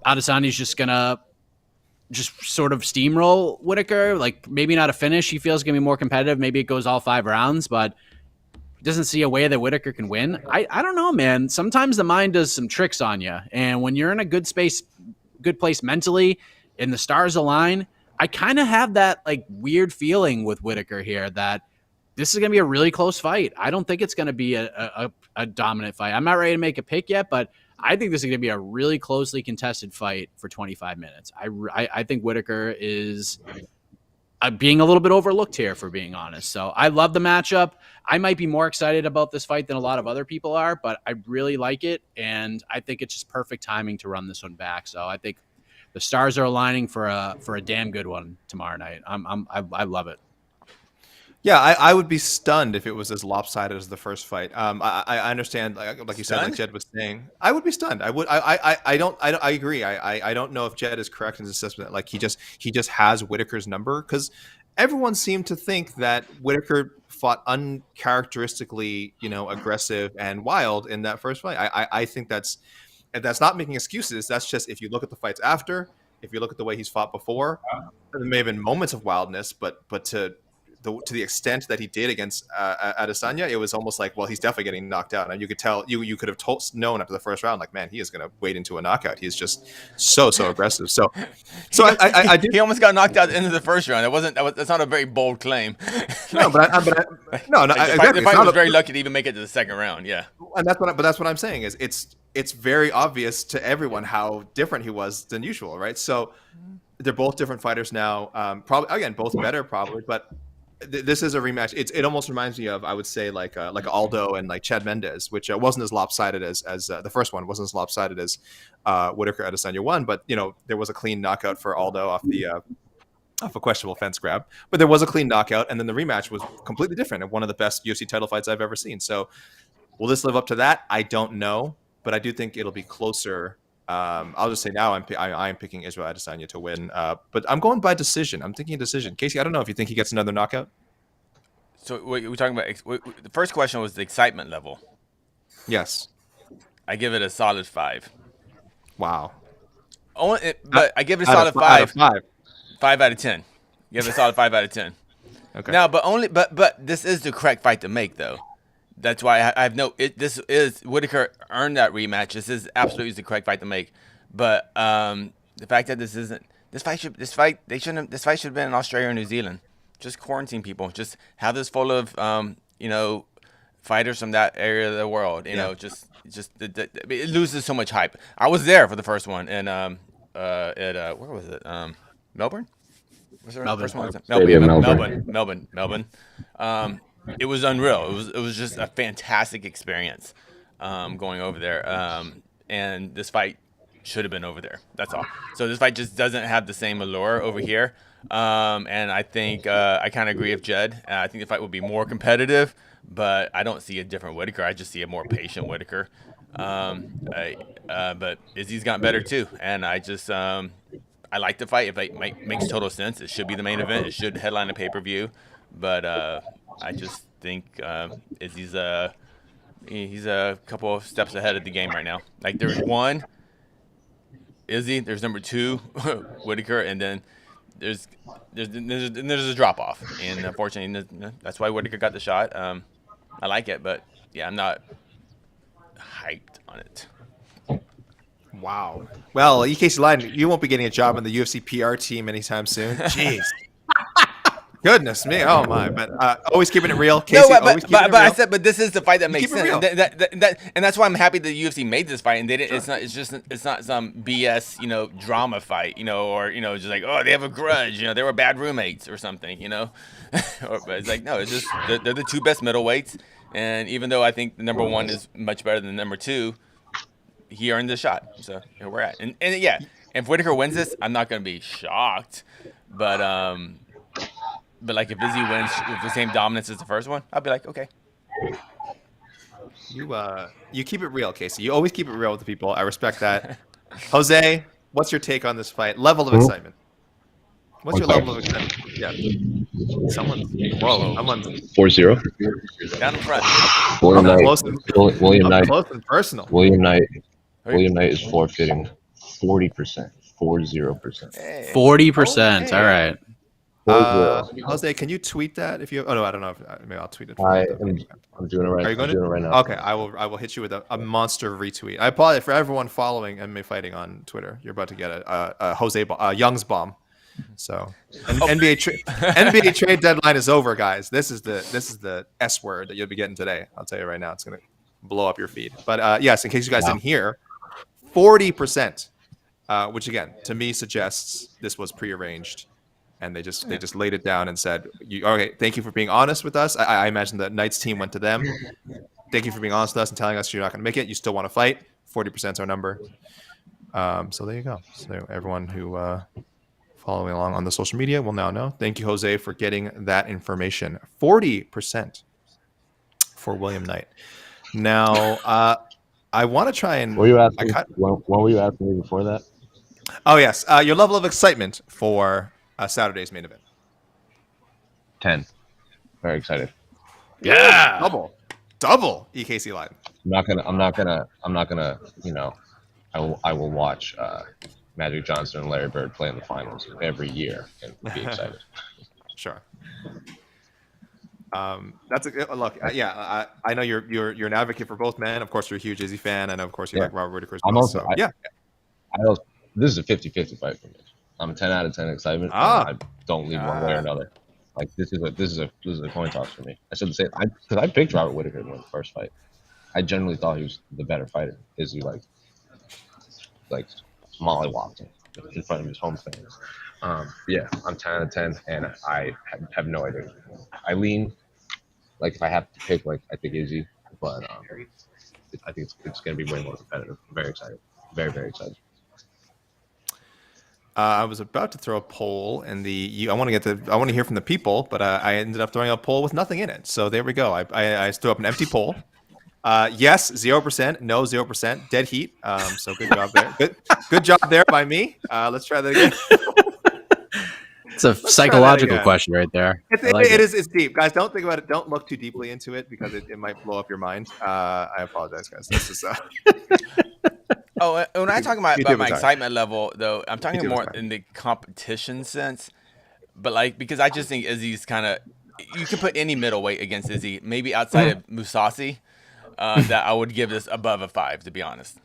Adesanya's just going to sort of steamroll Whittaker. Like maybe not a finish. He feels going to be more competitive. Maybe it goes all 5 rounds, but he doesn't see a way that Whittaker can win. I don't know, man. Sometimes the mind does some tricks on you. And when you're in a good place mentally and the stars align, I kind of have that like weird feeling with Whittaker here that this is going to be a really close fight. I don't think it's going to be a dominant fight. I'm not ready to make a pick yet, but I think this is going to be a really closely contested fight for 25 minutes. I think Whittaker is being a little bit overlooked here, for being honest. So I love the matchup. I might be more excited about this fight than a lot of other people are, but I really like it, and I think it's just perfect timing to run this one back. So I think the stars are aligning for a damn good one tomorrow night. I love it. Yeah, I would be stunned if it was as lopsided as the first fight. I understand, like you said, like Jed was saying, I would be stunned. I would. I agree. I don't know if Jed is correct in his assessment. Like he just has Whittaker's number, because everyone seemed to think that Whittaker fought uncharacteristically, aggressive and wild in that first fight. I think that's not making excuses. That's just, if you look at the fights after, if you look at the way he's fought before, there may have been moments of wildness, but to the extent that he did against Adesanya, it was almost like, well, he's definitely getting knocked out. And you could tell, you could have known after the first round, like, man, he is going to wade into a knockout. He's just so aggressive. So I did. He almost got knocked out at the end of the first round. That's not a very bold claim. No, but the fight was very lucky to even make it to the second round. Yeah, and that's what I'm saying is it's very obvious to everyone how different he was than usual, right? So they're both different fighters now. Probably again, both better, probably, but. This is a rematch. It almost reminds me of, I would say, like Aldo and like Chad Mendes, which wasn't as lopsided as the first one. Wasn't as lopsided as Whittaker Adesanya 1, but there was a clean knockout for Aldo off a questionable fence grab, but there was a clean knockout, and then the rematch was completely different and one of the best UFC title fights I've ever seen. So will this live up to that? I don't know, but I do think it'll be closer I'll just say now I am picking Israel Adesanya to win, but I'm going by decision. I'm thinking decision. Casey, I don't know if you think he gets another knockout. So we're talking about the first question was the excitement level. Yes. I give it a solid 5. Wow. But I give it a solid 5. 5 out of 10. Give it a solid 5 out of 10. Okay. Now, but this is the correct fight to make, though. That's why I have this is Whittaker earned that rematch. This is absolutely the correct fight to make. But the fact that this fight should have been in Australia or New Zealand. Just quarantine people. Just have this full of fighters from that area of the world. You know, it loses so much hype. I was there for the first one, and where was it? Melbourne. Was there the first one? Melbourne. It was unreal. It was just a fantastic experience going over there. And this fight should have been over there. That's all. So this fight just doesn't have the same allure over here. And I think I kind of agree with Jed. I think the fight would be more competitive, but I don't see a different Whittaker. I just see a more patient Whittaker. But Izzy's gotten better too, and I just I like the fight. If it makes total sense, it should be the main event. It should headline a pay-per-view. But I just think Izzy's he's a couple of steps ahead of the game right now. Like there's one Izzy, there's number 2 Whittaker, and then there's a drop off, and unfortunately that's why Whittaker got the shot. I like it, but yeah, I'm not hyped on it. Wow. Well, EKC Line, you won't be getting a job in the UFC PR team anytime soon. Jeez. Goodness me. Oh my. But always keeping it real. Casey, but I said, but this is the fight that makes sense. And that's why I'm happy the UFC made this fight, and they didn't. Sure. It's not some BS drama fight or just like, oh, they have a grudge, they were bad roommates or something, but it's like, no, it's just they're the 2 best middleweights, and even though I think the number 1 is much better than the number 2, he earned the shot. So here we're at, and yeah, if Whittaker wins this, I'm not gonna be shocked, but like if Izzy wins with the same dominance as the first one, I'll be like, okay. You keep it real, Casey. You always keep it real with the people. I respect that. Jose, what's your take on this fight? Level of excitement. What's your level of excitement? Yeah. Someone's 4-0. Down in front. William Knight. William Knight. Close and personal. William Knight is forfeiting 40%. 40%. 40%. All right. Jose, can you tweet that if you? Oh no, I don't know. Maybe I'll tweet it. I'm doing it right. Are you going doing it right now? Okay, I will hit you with a monster retweet. I apologize for everyone following MMA Fighting on Twitter. You're about to get a Jose Young's bomb. So NBA trade deadline is over, guys. This is the S word that you'll be getting today. I'll tell you right now, it's gonna blow up your feed. But yes, in case you guys didn't hear, 40%, which again to me suggests this was prearranged. And they just laid it down and said, okay, thank you for being honest with us. I imagine the Knights team went to them. Thank you for being honest with us and telling us you're not going to make it. You still want to fight. 40% is our number. So there you go. So everyone who following along on the social media will now know. Thank you, Jose, for getting that information. 40% for William Knight. Now, I want to try and... What were you asking me before that? Oh, yes. Your level of excitement for... Saturday's main event. 10. Very excited. Yeah. Double EKC Live. I'm not gonna I will watch Magic Johnson and Larry Bird play in the finals every year and be excited. Sure. That's a look. Yeah, I know you're an advocate for both men. Of course, you're a huge Izzy fan, and of course you like Robert Whittaker. This is a 50-50 fight for me. I'm 10 out of 10 excitement. I don't leave one way or another. Like this is a coin toss for me. I should say because I picked Robert Whittaker to win the first fight. I generally thought he was the better fighter. Izzy like mollywopped him in front of his home fans. Yeah, I'm 10 out of 10, and I have no idea. I lean if I have to pick, I think Izzy, but I think it's going to be way more competitive. I'm very excited. Very, very excited. I was about to throw a poll in I want to hear from the people, but I ended up throwing a poll with nothing in it. So there we go. I threw up an empty poll. Yes, 0%. No, 0%. Dead heat. So good job there. Good job there by me. Let's try that again. It's a psychological question right there. It's deep, guys. Don't think about it. Don't look too deeply into it because it might blow up your mind. I apologize, guys. This is. When I talk about my excitement level, though, I'm talking more in the competition sense. But like, because I just think Izzy's kind of, you can put any middleweight against Izzy, maybe outside of Mousasi, that I would give this above a 5, to be honest.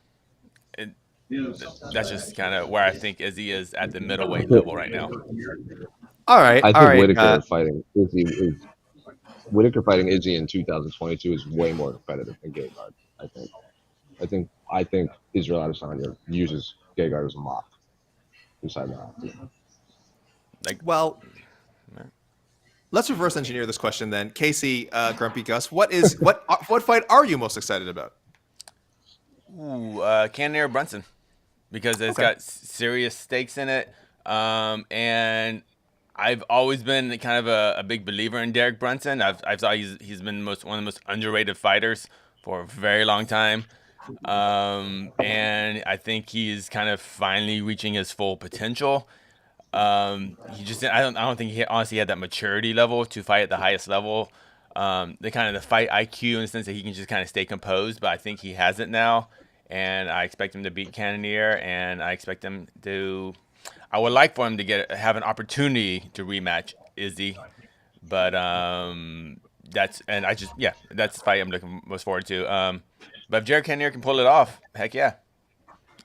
That's just kind of where I think Izzy is at the middleweight level right now. All right. I think Whittaker fighting Izzy in 2022 is way more competitive than Gegard. I think Israel Adesanya uses Gegard as a mock. Let's reverse engineer this question then. Casey, Grumpy Gus, what fight are you most excited about? Cannonier Brunson, because it's got serious stakes in it, and I've always been kind of a big believer in Derek Brunson. I thought he's been one of the most underrated fighters for a very long time, and I think he's kind of finally reaching his full potential. I don't think he honestly had that maturity level to fight at the highest level. The fight IQ in the sense that he can just kind of stay composed, but I think he has it now, and I expect him to beat Cannonier, and I expect him to. I would like for him to have an opportunity to rematch Izzy, but that's the fight I'm looking most forward to. But if Jared Cannonier can pull it off, heck yeah.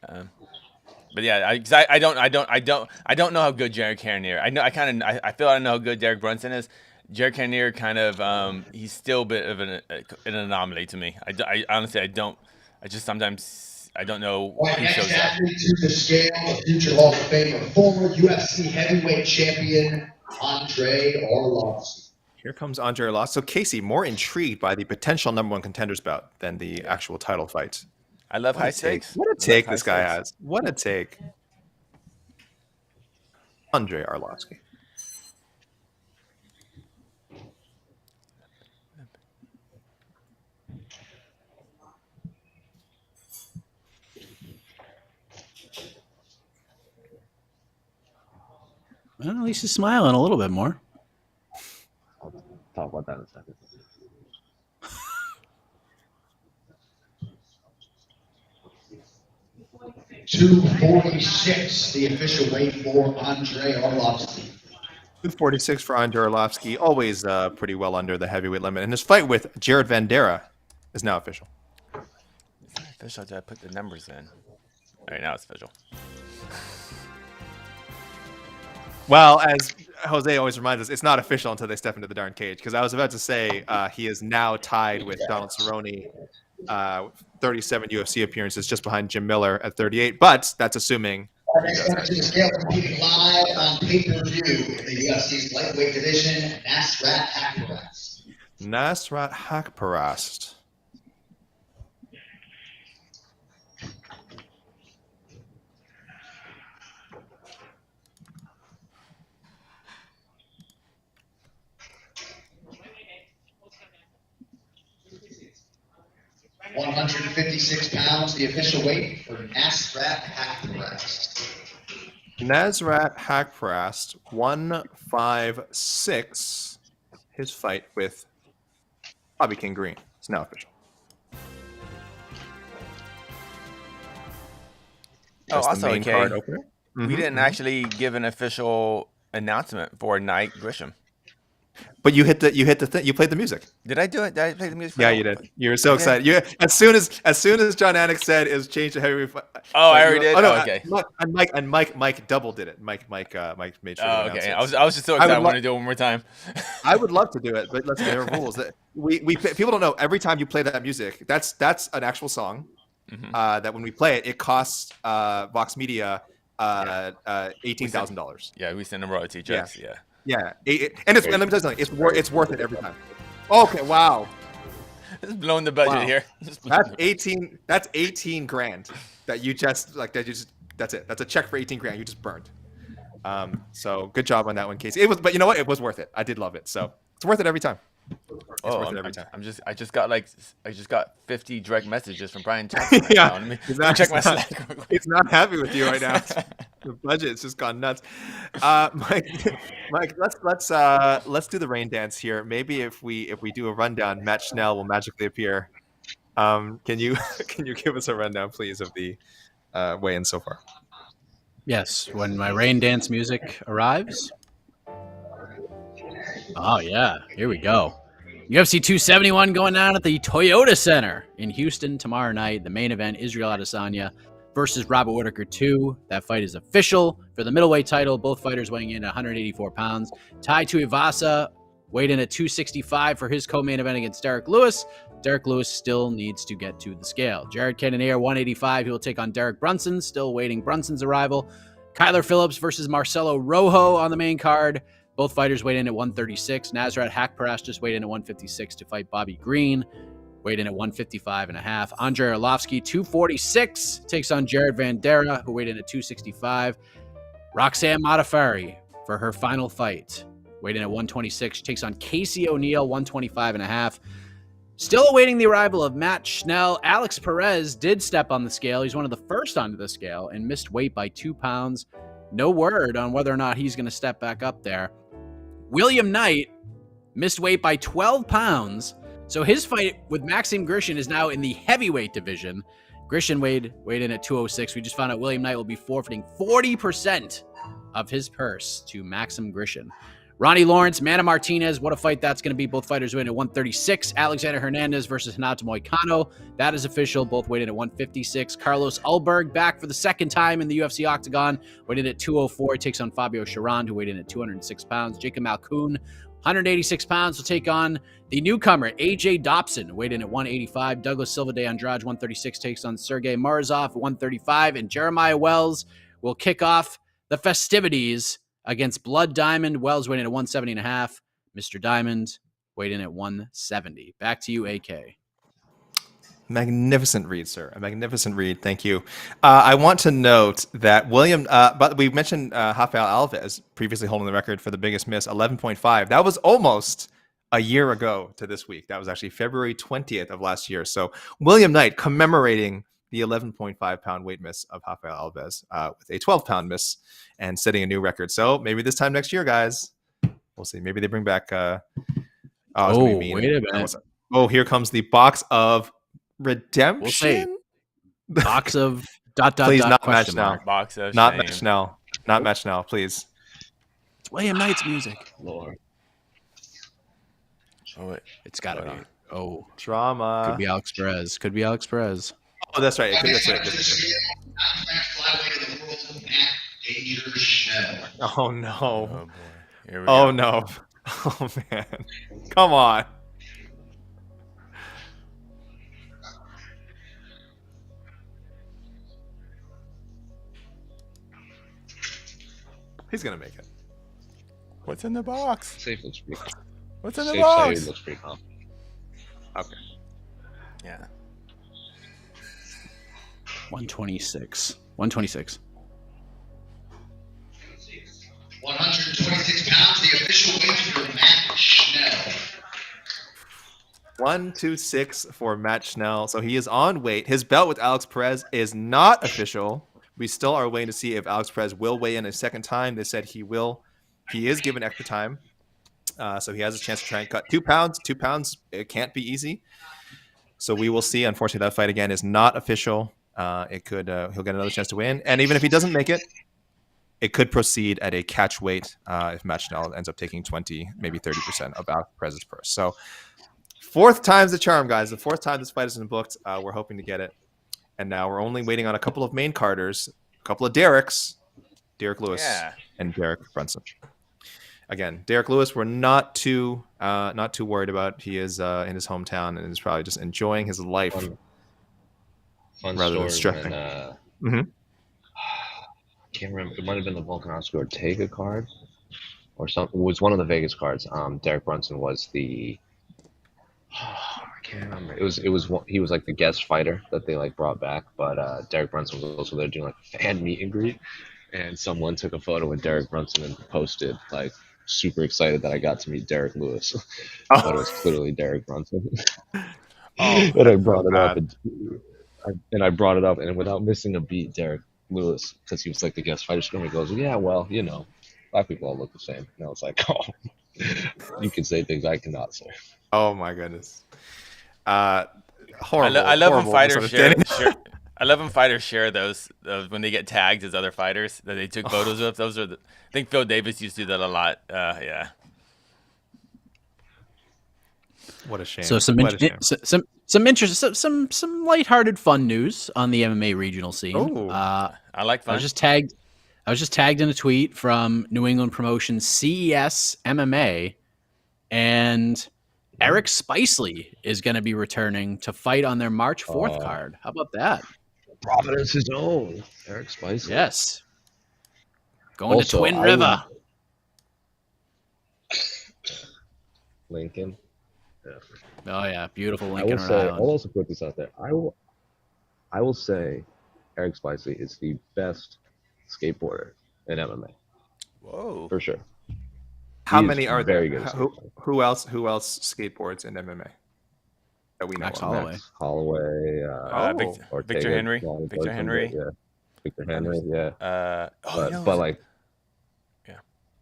But yeah, I don't know how good Jared Cannonier. I feel I know how good Derek Brunson is. Jared Cannonier kind of he's still a bit of an anomaly to me. I honestly sometimes I don't know who shows up. To the scale, the future Hall of Famer, former UFC heavyweight champion Andre Arlovski. Here comes Andre Arlovski. So Casey, more intrigued by the potential #1 contenders bout than the actual title fight. I love high stakes. What a take this guy has. What a take. Andre Arlovski. Well, at least he's smiling a little bit more. I'll talk about that in a second. 246, the official weight for Andre Arlovski. 246 for Andre Arlovski, always pretty well under the heavyweight limit. And his fight with Jared Vandera is now official. It's not official until I put the numbers in. All right, now it's official. Well, as Jose always reminds us, it's not official until they step into the darn cage. Because I was about to say he is now tied with Donald Cerrone, 37 UFC appearances, just behind Jim Miller at 38. But that's assuming. Next up to the scale, competing live on pay-per-view in the UFC's lightweight division, Nasrat Haqparast. Nasrat Haqparast. £156, the official weight for Nasrat Haqparast. Nasrat Haqparast, 156. His fight with Bobby King Green is now official. Also, okay. We didn't actually give an official announcement for Night Grisham. But you hit the thing. You played the music. Did I do it? Did I play the music? Yeah, you did. You were so excited. You as soon as John Anik said is change to heavyweight. Oh, I already did. Oh, no, okay. Mike double did it. Mike made sure. Oh, okay. I was just so excited. I want to do it one more time. I would love to do it, but there are rules that we people don't know. Every time you play that music, that's an actual song. Mm-hmm. That when we play it, it costs Vox Media $18,000. Yeah, we send them royalty checks. Yeah. Yeah, and let me tell you something. It's worth it every time. Okay, wow. Just blowing the budget here. That's 18. That's 18 grand that you just that's it. That's a check for 18 grand you just burned. So good job on that one, Casey. But you know what? It was worth it. I did love it. So it's worth it every time. Oh, worth it every time. I just got 50 direct messages from Brian Jackson right Yeah, now. Let me check my Slack. He's not happy with you right now. The budget's just gone nuts. Mike, let's do the rain dance here. Maybe if we do a rundown, Matt Schnell will magically appear. Can you give us a rundown, please, of the weigh-in so far? Yes, when my rain dance music arrives. Oh yeah, here we go. UFC 271 going down at the Toyota Center in Houston tomorrow night. The main event, Israel Adesanya versus Robert Whittaker 2. That fight is official for the middleweight title. Both fighters weighing in at 184 pounds. Tai Tuivasa weighed in at 265 for his co-main event against Derek Lewis. Derek Lewis still needs to get to the scale. Jared Cannonier, 185. He will take on Derek Brunson, still waiting Brunson's arrival. Kyler Phillips versus Marcelo Rojo on the main card. Both fighters weighed in at 136. Nasrat Haqparast just weighed in at 156 to fight Bobby Green. Weighed in at 155.5. Andre Arlovski, 246, takes on Jared Vandera, who weighed in at 265. Roxanne Modafferi for her final fight. Weighed in at 126. She takes on Casey O'Neill, 125.5. Still awaiting the arrival of Matt Schnell. Alex Perez did step on the scale. He's one of the first onto the scale and missed weight by 2 pounds. No word on whether or not he's going to step back up there. William Knight missed weight by 12 pounds. So his fight with Maxim Grishin is now in the heavyweight division. Grishin weighed in at 206. We just found out William Knight will be forfeiting 40% of his purse to Maxim Grishin. Ronnie Lawrence, Manny Martinez, what a fight that's going to be. Both fighters weighed in at 136. Alexander Hernandez versus Renato Moicano. That is official. Both weighed in at 156. Carlos Ulberg back for the second time in the UFC octagon. Weighed in at 204. He takes on Fabio Charand, who weighed in at 206 pounds. Jacob Malkoun, 186 pounds, will take on the newcomer, AJ Dobson, weighed in at 185. Douglas Silva de Andrade, 136, takes on Sergey Morozov at 135. And Jeremiah Wells will kick off the festivities against Blood Diamond. Wells weighed in at 170.5. Mr. Diamond weighed in at 170. Back to you, AK. Magnificent read, sir. A magnificent read. Thank you. I want to note that but we mentioned Rafael Alves previously holding the record for the biggest miss, 11.5. That was almost a year ago to this week. That was actually February 20th of last year. So William Knight commemorating the 11.5 pound weight miss of Rafael Alves with a 12 pound miss and setting a new record. So maybe this time next year, guys, we'll see. Maybe they bring back. Wait a minute. Oh, here comes the box of redemption. We'll say box of ... Please not match now. Box of not shame. match now. Not match now, please. It's William Knight's music. Lord. Oh, wait. It's got to be. Oh, drama. Could be Alex Perez. Could be Alex Perez. Oh, that's right. That's right. Oh no. Oh, boy. Here we Oh go. no. Oh man. Come on. He's gonna make it. What's in the box? Safe looks pretty. What's in the Safe box? side looks pretty confident. Okay. Yeah. 126. 126. 126 pounds, the official weight for Matt Schnell. 126 for Matt Schnell. So he is on weight. His belt with Alex Perez is not official. We still are waiting to see if Alex Perez will weigh in a second time. They said he will. He is given extra time. So he has a chance to try and cut 2 pounds. 2 pounds, it can't be easy. So we will see. Unfortunately, that fight again is not official. It could he'll get another chance to win. And even if he doesn't make it, it could proceed at a catch weight if Matt Schnell ends up taking 20, maybe 30% of Alex Perez's purse. So fourth time's the charm, guys. The fourth time this fight has been booked. We're hoping to get it. And now we're only waiting on a couple of main carders, a couple of Dereks, Derek Lewis and Derek Brunson. Again, Derek Lewis, we're not too worried about. He is in his hometown and is probably just enjoying his life Fun rather than story stressing. when, I can't remember. It might have been the Volkanovski Ortega card, or something. It was one of the Vegas cards. Derek Brunson was the. I can't remember. It was he was like the guest fighter that they like brought back, but Derek Brunson was also there doing like a fan meet and greet, and someone took a photo with Derek Brunson and posted like super excited that I got to meet Derek Lewis, but it was clearly Derek Brunson. And I brought it up, and I brought it up, and without missing a beat, Derek Lewis, because he was like the guest fighter scrum, he goes, "Yeah, well, you know, black people all look the same." And I was like, "Oh, you can say things I cannot say." Oh my goodness. Horrible. I love when fighters share. I love when fighters share those when they get tagged as other fighters that they took photos with. Those are I think Phil Davis used to do that a lot. Yeah. What a shame. So some interesting, some lighthearted fun news on the MMA regional scene. Oh, I like fun. I was just tagged in a tweet from New England promotion CES MMA, and Eric Spicely is going to be returning to fight on their March 4th card. How about that? Providence's own Eric Spicely. Yes. Going to Twin River. Lincoln. Yeah. Oh yeah, beautiful Lincoln. I'll also put this out there. I will say Eric Spicely is the best skateboarder in MMA. Whoa. For sure. How many are very there? good. Who else skateboards in MMA that we know Max of? Holloway. Holloway. Victor Henry. Victor Henry. Yeah. Victor Henry. Yeah. Yeah.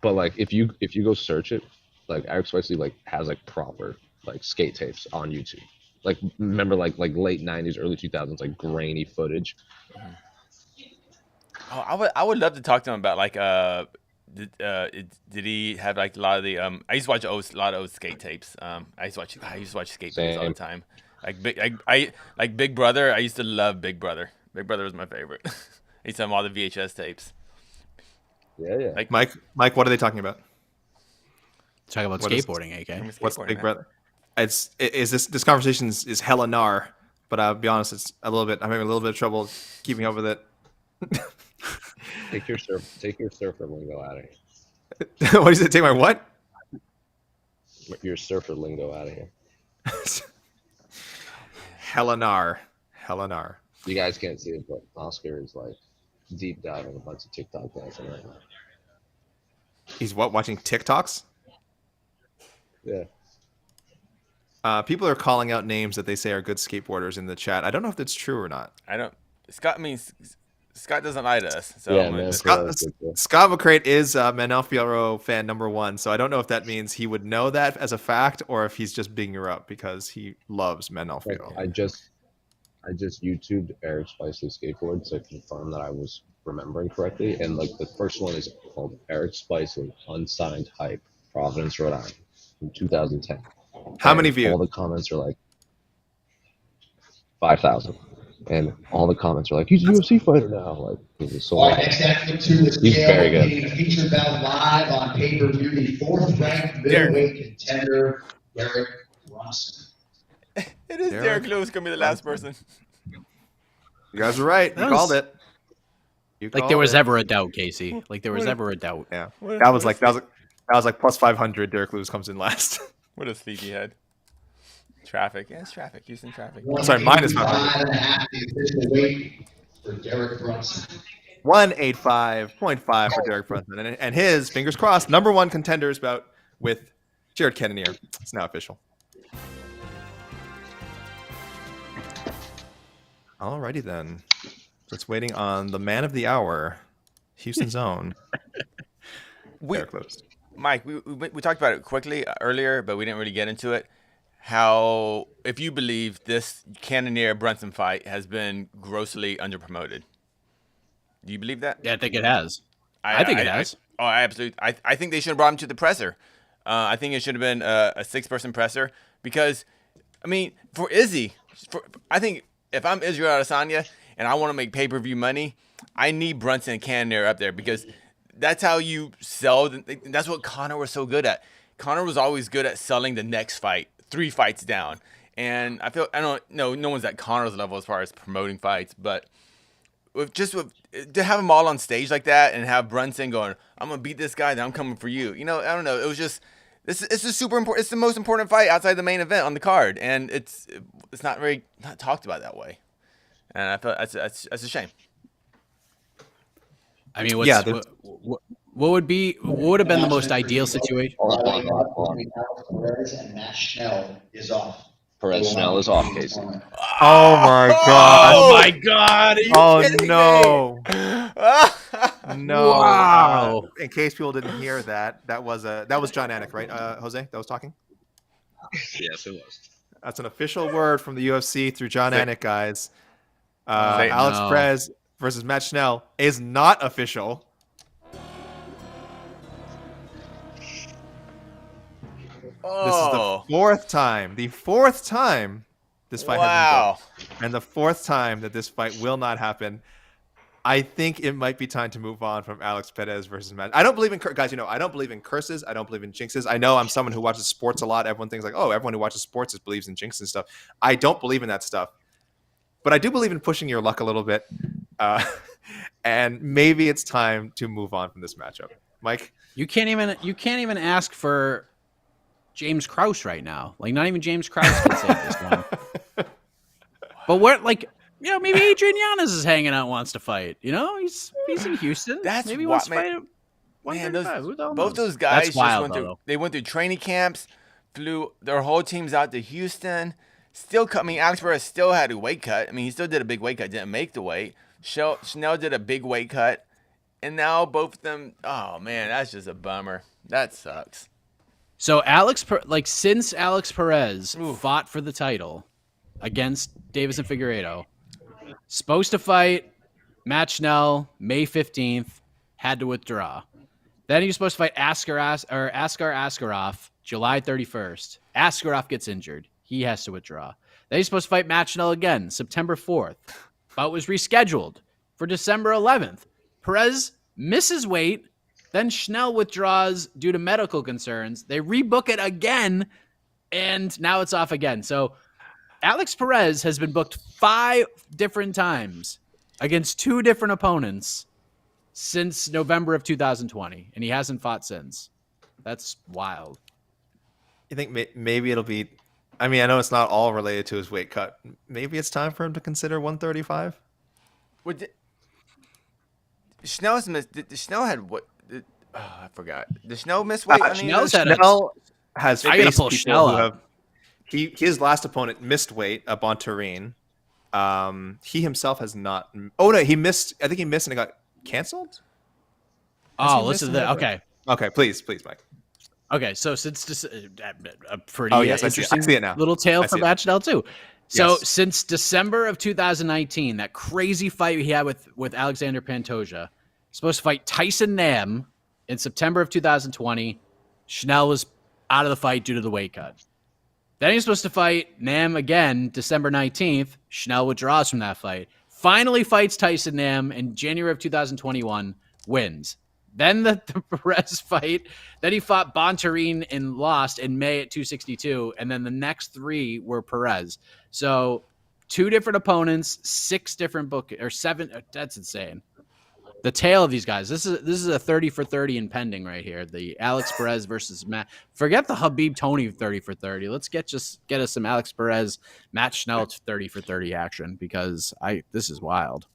But like if you go search it, like Eric Spicely like has like proper like skate tapes on YouTube. Like remember like late 90s, early 2000s, like grainy footage. Oh, I would love to talk to him about like did he have like a lot of the I used to watch a lot of old skate tapes. I used to watch skate tapes all the time. Like Big Brother. I used to love Big Brother. Big Brother was my favorite. I used to have all the VHS tapes. Yeah. Like Mike, what are they talking about? Talk about skateboarding, AK. What's Big Brother? This conversation is hella gnar, but I'll be honest, it's a little bit. I'm having a little bit of trouble keeping up with it. Take your surfer lingo out of here. What is it? Take my what? Your surfer lingo out of here. Hella gnar. You guys can't see it, but Oscar is like deep diving a bunch of TikTok dancing right now. He's watching TikToks? Yeah. People are calling out names that they say are good skateboarders in the chat. I don't know if that's true or not. Scott doesn't lie to us. So yeah, Scott McCrate is Manel Fierro fan #1, so I don't know if that means he would know that as a fact or if he's just bigging her up because he loves Manel Fierro. I just YouTubed Eric Spicely skateboard to confirm that I was remembering correctly, and like the first one is called Eric Spicely Unsigned Hype, Providence, Rhode Island, in 2010. How many views? All the comments are like 5,000. And all the comments are like, he's a UFC fighter now. Like, he's so next athlete to the he's very good. Getting a feature bout live on pay-per-view, the 4th ranked middleweight contender, Derek Brunson. It is Derek Lewis going to be the last person. You guys were right. You called it. Like there was ever a doubt, Casey. Like there was ever a doubt. Yeah. That was like plus 500. Derek Lewis comes in last. What a sleepy head. Traffic. Yeah, it's traffic. Houston traffic. Sorry, minus 500. The official weight for Derek Brunson. 185.5 for Derek Brunson. And his, fingers crossed, #1 contenders bout with Jared Cannonier. It's now official. Alrighty then. Just waiting on the man of the hour, Houston's own. Derek Lewis. Mike, we talked about it quickly earlier, but we didn't really get into it. How, if you believe this Cannonier Brunson fight has been grossly underpromoted, do you believe that? Yeah, I think it has. I think it has. I absolutely. I think they should have brought him to the presser. I think it should have been a 6-person presser because, I mean, for Izzy, I think if I'm Israel Adesanya and I want to make pay-per-view money, I need Brunson and Cannonier up there because that's how you sell. That's what Conor was so good at. Conor was always good at selling the next fight. 3 fights down, and I don't know, no one's at Conor's level as far as promoting fights, but to have them all on stage like that and have Brunson going, I'm gonna beat this guy, then I'm coming for you. You know, I don't know. It was just it's just super important. It's the most important fight outside the main event on the card, and it's not talked about that way, and I feel that's a shame. I mean, What would have been the most ideal situation? Between Alex Perez and Matt Schnell is off. Perez Schnell is off, Casey. Oh my god! Oh my god! Are you kidding no! No! Wow! In case people didn't hear that, that was John Anik, right? Jose, that was talking. Yes, it was. That's an official word from the UFC through John Anik, guys. Alex Perez versus Matt Schnell is not official. This is the fourth time this fight has been booked, and the fourth time that this fight will not happen. I think it might be time to move on from Alex Perez versus Matt. I don't believe in guys. I don't believe in curses. I don't believe in jinxes. I know I'm someone who watches sports a lot. Everyone thinks like, oh, everyone who watches sports believes in jinxes and stuff. I don't believe in that stuff, but I do believe in pushing your luck a little bit. And maybe it's time to move on from this matchup. Mike, you can't even ask for James Krause right now. Like, not even James Krause can save this one. But what, like, maybe Adrian Yanez is hanging out, wants to fight. He's in Houston. Maybe he wants to fight at 135. Both those guys That's wild, they went through training camps, flew their whole teams out to Houston. Still, Alex Perez still had a weight cut. I mean, he still did a big weight cut, didn't make the weight. Schnell did a big weight cut. And now both of them, oh man, that's just a bummer. That sucks. So since Alex Perez fought for the title against Davis and Figueiredo, supposed to fight Matt Schnell May 15th, had to withdraw. Then he was supposed to fight Askar Askarov July 31st. Askarov gets injured. He has to withdraw. Then he's supposed to fight Matt Schnell again September 4th. Bout was rescheduled for December 11th. Perez misses weight. Then Schnell withdraws due to medical concerns. They rebook it again, and now it's off again. So Alex Perez has been booked 5 different times against 2 different opponents since November of 2020, and he hasn't fought since. That's wild. You think maybe it'll be... I mean, I know it's not all related to his weight cut. Maybe it's time for him to consider 135? Schnell's missed... Schnell had what... I forgot. Did Schnell miss weight? Schnell has faced people who have... His last opponent missed weight, Bontarine. He himself has not... Oh, no, he missed... I think he missed and it got canceled? Listen to that. Okay. Okay, please, Mike. Okay, so since a pretty interesting I see it now. Little tale for Matt Schnell too. So since December of 2019, that crazy fight he had with Alexander Pantoja, supposed to fight Tyson Nam in September of 2020. Schnell was out of the fight due to the weight cut. Then he was supposed to fight Nam again December 19th. Schnell withdraws from that fight. Finally fights Tyson Nam in January of 2021, wins. Then the Perez fight. Then he fought Bontarine and lost in May at 262. And then the next 3 were Perez. So 2 different opponents, 6 different or 7. That's insane. The tale of these guys. This is a 30 for 30 impending right here. The Alex Perez versus Matt. Forget the Habib Tony 30 for 30. Let's get us some Alex Perez, Matt Schnell 30 for 30 action, because this is wild.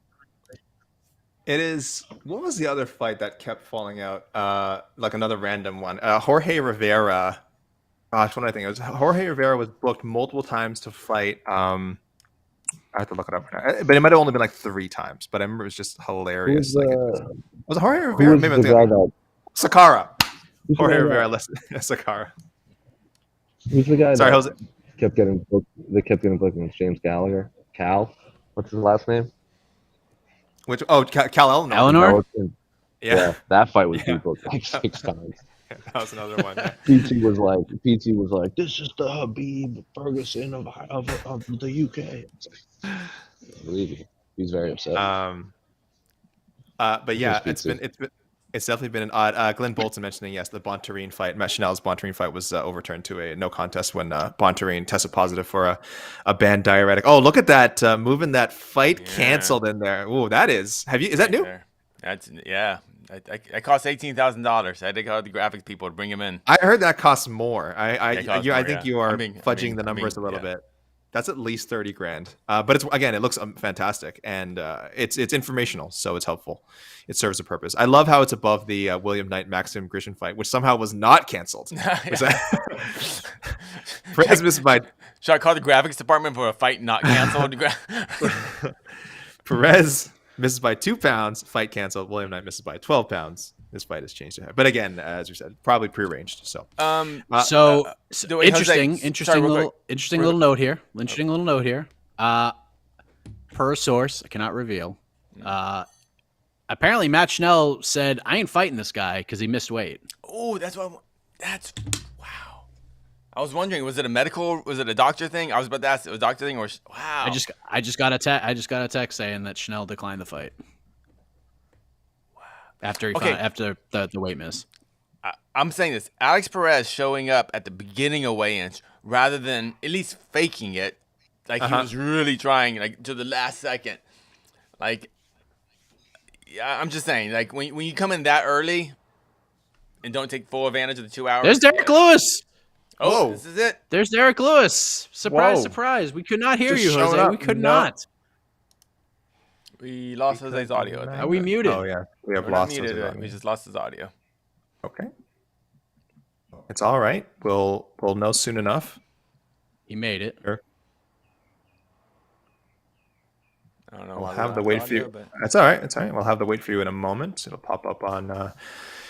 It is. What was the other fight that kept falling out? Like another random one. Jorge Rivera. Gosh, what did I think? It was Jorge Rivera was booked multiple times to fight. I have to look it up right now. But it might have only been like 3 times. But I remember it was just hilarious. Was it Jorge Rivera? Maybe Sakara. Jorge Rivera. Sakara. Who's the guy? Sorry, Jose. Kept getting booked. They kept getting booked with James Gallagher. Cal. What's his last name? Which? Oh, Cal Eleanor. Eleanor? Yeah, that fight was booked like 6 times. That was another one. PT was like, this is the Habib Ferguson of the UK. I believe you. He's very upset. But yeah, it's definitely been an odd. Glenn Bolton mentioning the Bontarine fight, Matt Schnell's Bontarine fight was overturned to a no contest when Bontarine tested positive for a banned diuretic. Oh, look at that, moving that fight canceled in there. Ooh, that is. Is that new? That's It cost $18,000. I had to call the graphics people to bring him in. I heard that costs more. I think you are fudging the numbers a little bit. That's at least 30 grand. But it's, again, it looks fantastic, and it's informational, so it's helpful. It serves a purpose. I love how it's above the William Knight Maxim Grishin fight, which somehow was not canceled. Perez missed by. Should I call the graphics department for a fight not canceled? Perez misses by 2 pounds. Fight canceled. William Knight misses by 12 pounds. This fight has changed. But again, as you said, probably prearranged. So, interesting little note here. Interesting little note here. Per source, I cannot reveal. Apparently, Matt Schnell said, "I ain't fighting this guy because he missed weight." Oh, that's wow. I was wondering, was it a doctor thing? I was about to ask, it was a doctor thing or wow. I just got a text saying that Schnell declined the fight. After the weight miss. I'm saying this. Alex Perez showing up at the beginning of weigh-ins rather than at least faking it. Like he was really trying, like to the last second. Like, yeah, I'm just saying, like when you come in that early and don't take full advantage of the 2 hours. There's Derek Lewis. Oh, whoa. This is it. There's Derek Lewis. Surprise, surprise. We could not hear you, Jose. We could not. We lost Jose's audio. Are we muted? Oh, yeah. We have lost his audio. We just lost his audio. Okay. It's all right. We'll know soon enough. He made it. Sure. I don't know. We'll have the wait for you. That's all right. It's all right. We'll have the wait for you in a moment. It'll pop up on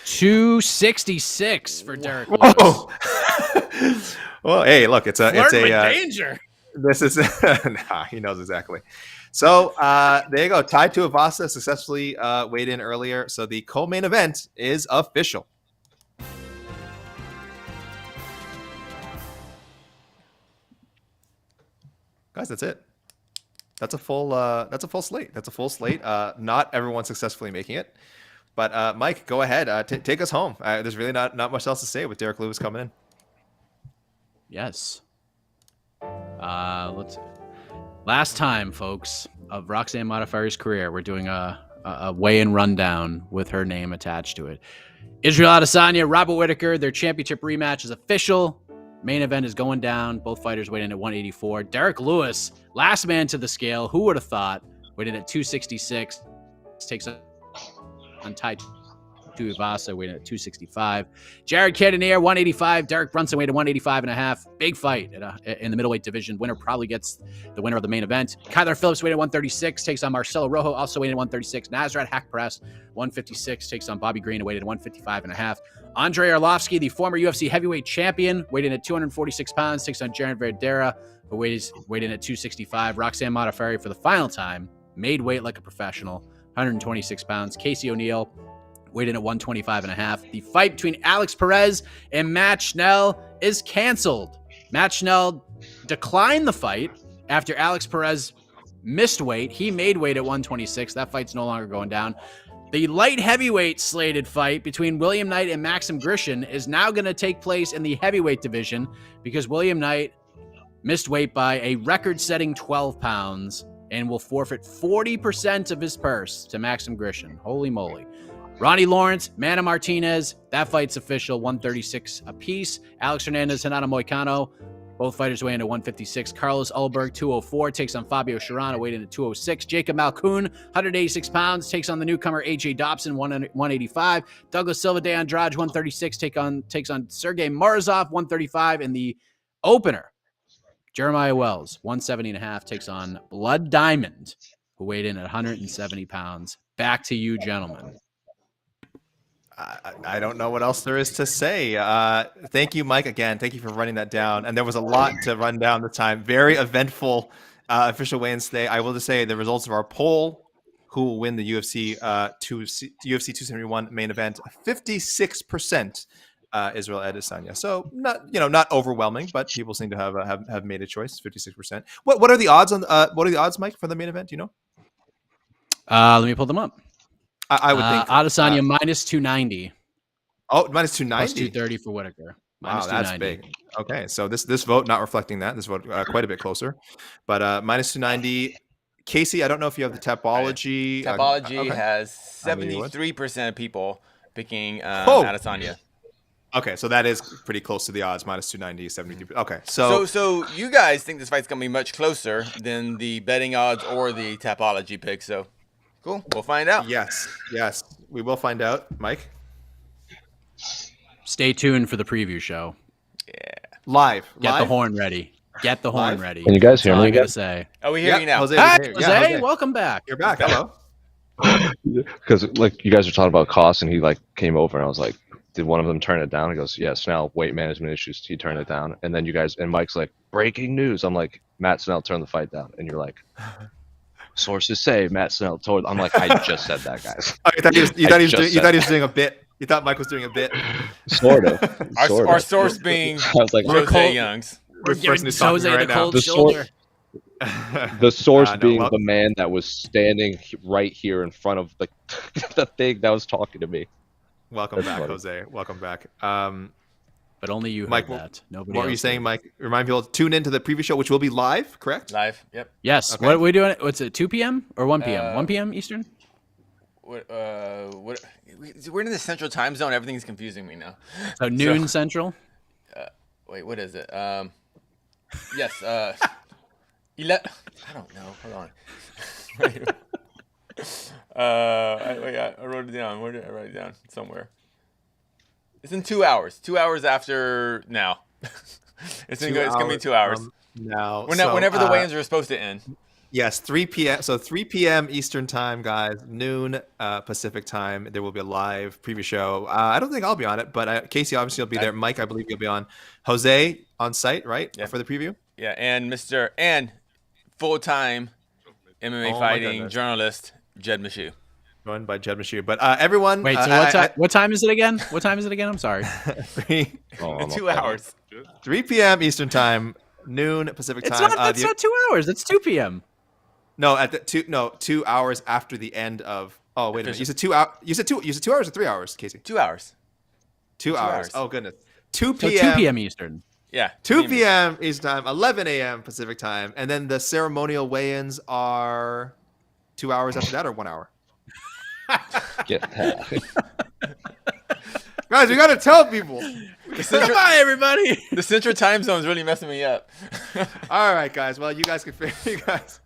266 for Derek Lewis. Well, hey, look, it's a danger. This is he knows exactly. So there you go. Tai Tuivasa successfully weighed in earlier. So the co-main event is official. Guys, that's it. That's a full slate. That's a full slate. Not everyone successfully making it. But Mike, go ahead. Take us home. There's really not much else to say with Derek Lewis coming in. Yes. Last time, folks, of Roxanne Modafferi's career, we're doing a weigh-in rundown with her name attached to it. Israel Adesanya, Robert Whittaker, their championship rematch is official. Main event is going down. Both fighters weighed in at 184. Derek Lewis, last man to the scale. Who would have thought? Weighed in at 266. Takes on Tai Tuivasa, weighed in at 265. Jared Cannonier, 185. Derek Brunson weighed at 185.5. Big fight in the middleweight division. Winner probably gets the winner of the main event. Kyler Phillips weighed at 136. Takes on Marcelo Rojo, also weighed at 136. Nasrat Hakparas, 156. Takes on Bobby Green, weighed at 155.5. Andre Arlovski, the former UFC heavyweight champion, weighed in at 246 pounds. Takes on Jared Verdera, who weighed in at 265. Roxanne Modafferi, for the final time, made weight like a professional, 126 pounds. Casey O'Neill weighed in at 125.5. The fight between Alex Perez and Matt Schnell is canceled. Matt Schnell declined the fight after Alex Perez missed weight. He made weight at 126. That fight's no longer going down. The light heavyweight slated fight between William Knight and Maxim Grishin is now going to take place in the heavyweight division because William Knight missed weight by a record-setting 12 pounds and will forfeit 40% of his purse to Maxim Grishin. Holy moly. Ronnie Lawrence, Manny Martinez, that fight's official, 136 apiece. Alex Hernandez, Renato Moicano, both fighters weigh in at 156. Carlos Ulberg, 204, takes on Fabio Serrano, weighed in at 206. Jacob Malkoun, 186 pounds, takes on the newcomer AJ Dobson, 185. Douglas Silva de Andrade, 136, takes on Sergey Morozov, 135. And the opener, Jeremiah Wells, 170.5, takes on Blood Diamond, who weighed in at 170 pounds. Back to you, gentlemen. I don't know what else there is to say. Thank you, Mike, again. Thank you for running that down. And there was a lot to run down this time. Very eventful official weigh-ins today. I will just say the results of our poll, who will win the UFC 271 main event, 56% Israel Adesanya. So not overwhelming, but people seem to have made a choice. 56%. What are the odds Mike, for the main event? Do you know? Let me pull them up. I would think Adesanya minus 290. Oh, minus 290. Plus 230 for Whittaker. Wow, that's big. Okay, so this vote not reflecting that. This vote quite a bit closer, but minus 290. Casey, I don't know if you have the Tapology. Tapology has 73% of people picking Adesanya. Okay, so that is pretty close to the odds, minus 290, 73. Okay, so you guys think this fight's gonna be much closer than the betting odds or the Tapology pick? So cool, we'll find out. yes, we will find out, Mike. Stay tuned for the preview show. Yeah, live. Get the horn ready. Get the horn ready. Can you guys hear That's all me? I gotta say. Oh, we hear you now. Jose, Hi, we hear you. Jose. Welcome back. You're back. Hello. Because like you guys were talking about costs, and he like came over, and I was like, did one of them turn it down? He goes, yeah, Snell, weight management issues. He turned it down. And then you guys, and Mike's like, breaking news. I'm like, Matt Snell turned the fight down. And you're like, sources say Matt Snell told. I'm like, I just said that, guys. Oh, you thought he was doing a bit. You thought Mike was doing a bit. Sort of. Our source being I was like, Jose Youngs. We're giving Jose the cold The shoulder. The source being the man that was standing right here in front of the thing that was talking to me. Welcome back, Jose. Welcome back. But only you heard Mike, that. Nobody what were you else saying, did. Mike? Remind people to tune into the preview show, which will be live, correct? Live. Yep. Yes. Okay. What are we doing? What's it? 2 p.m. or 1 p.m.? 1 p.m. Eastern. What? We're in the Central Time Zone. Everything's confusing me now. So noon Central. Wait, what is it? Yes. I don't know. Hold on. I wrote it down. Where did I write it down? Somewhere. It's in 2 hours. 2 hours after now. It's gonna be 2 hours. Now. Whenever the weigh-ins are supposed to end. Yes, 3 p.m. So 3 p.m. Eastern time, guys. Noon Pacific time. There will be a live preview show. I don't think I'll be on it, but Casey obviously will be there. Mike, I believe you'll be on. Jose on site, right? Yeah. For the preview. Yeah, and full-time MMA fighting journalist Jed Meshew. Joined by Jed Meshew. But everyone. Wait, so what time is it again? What time is it again? I'm sorry. 2 hours. 3 p.m. Eastern time, noon Pacific time. It's not 2 hours. It's 2 p.m. No, 2 hours after the end of. Oh, wait a minute. You said 2 hours. You said 2 hours or 3 hours, Casey? 2 hours. 2 hours. Oh goodness. 2 So p.m. 2 p.m. Eastern. Yeah. 2 p.m. Eastern time, 11 a.m. Pacific time, and then the ceremonial weigh-ins are 2 hours after that, or 1 hour. Guys, we gotta tell people. Bye, everybody. The Central Time Zone is really messing me up. All right, guys. Well, you guys can figure. You guys,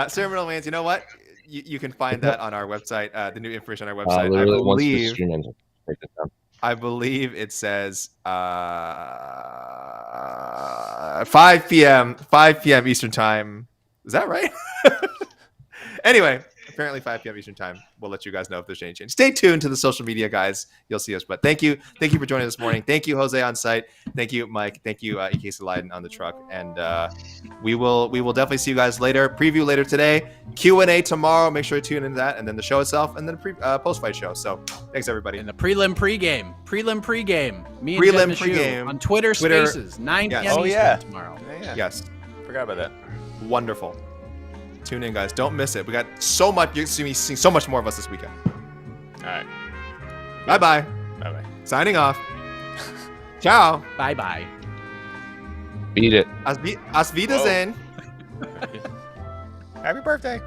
ceremonial weigh-ins. You know what? You can find that on our website. The new information on our website. I believe it says 5 p.m. 5 p.m. Eastern time. Is that right? Anyway, apparently 5 p.m. Eastern time. We'll let you guys know if there's any change. Stay tuned to the social media, guys. You'll see us. But thank you for joining us this morning. Thank you, Jose, on site. Thank you, Mike. Thank you, EK Leiden on the truck. And we will definitely see you guys later. Preview later today. Q&A tomorrow. Make sure to tune into that, and then the show itself, and then post-fight show. So thanks, everybody. And the prelim pregame. Me and prelim Jed Meshew pregame on Twitter Spaces, 9 p.m. Eastern tomorrow. Yeah. Yes. Forgot about that. Wonderful. Tune in, guys. Don't miss it. We got so much. You're going to see so much more of us this weekend. All right. Bye-bye. Bye-bye. Signing off. Ciao. Bye-bye. Beat it. Auf Wiedersehen. Happy birthday.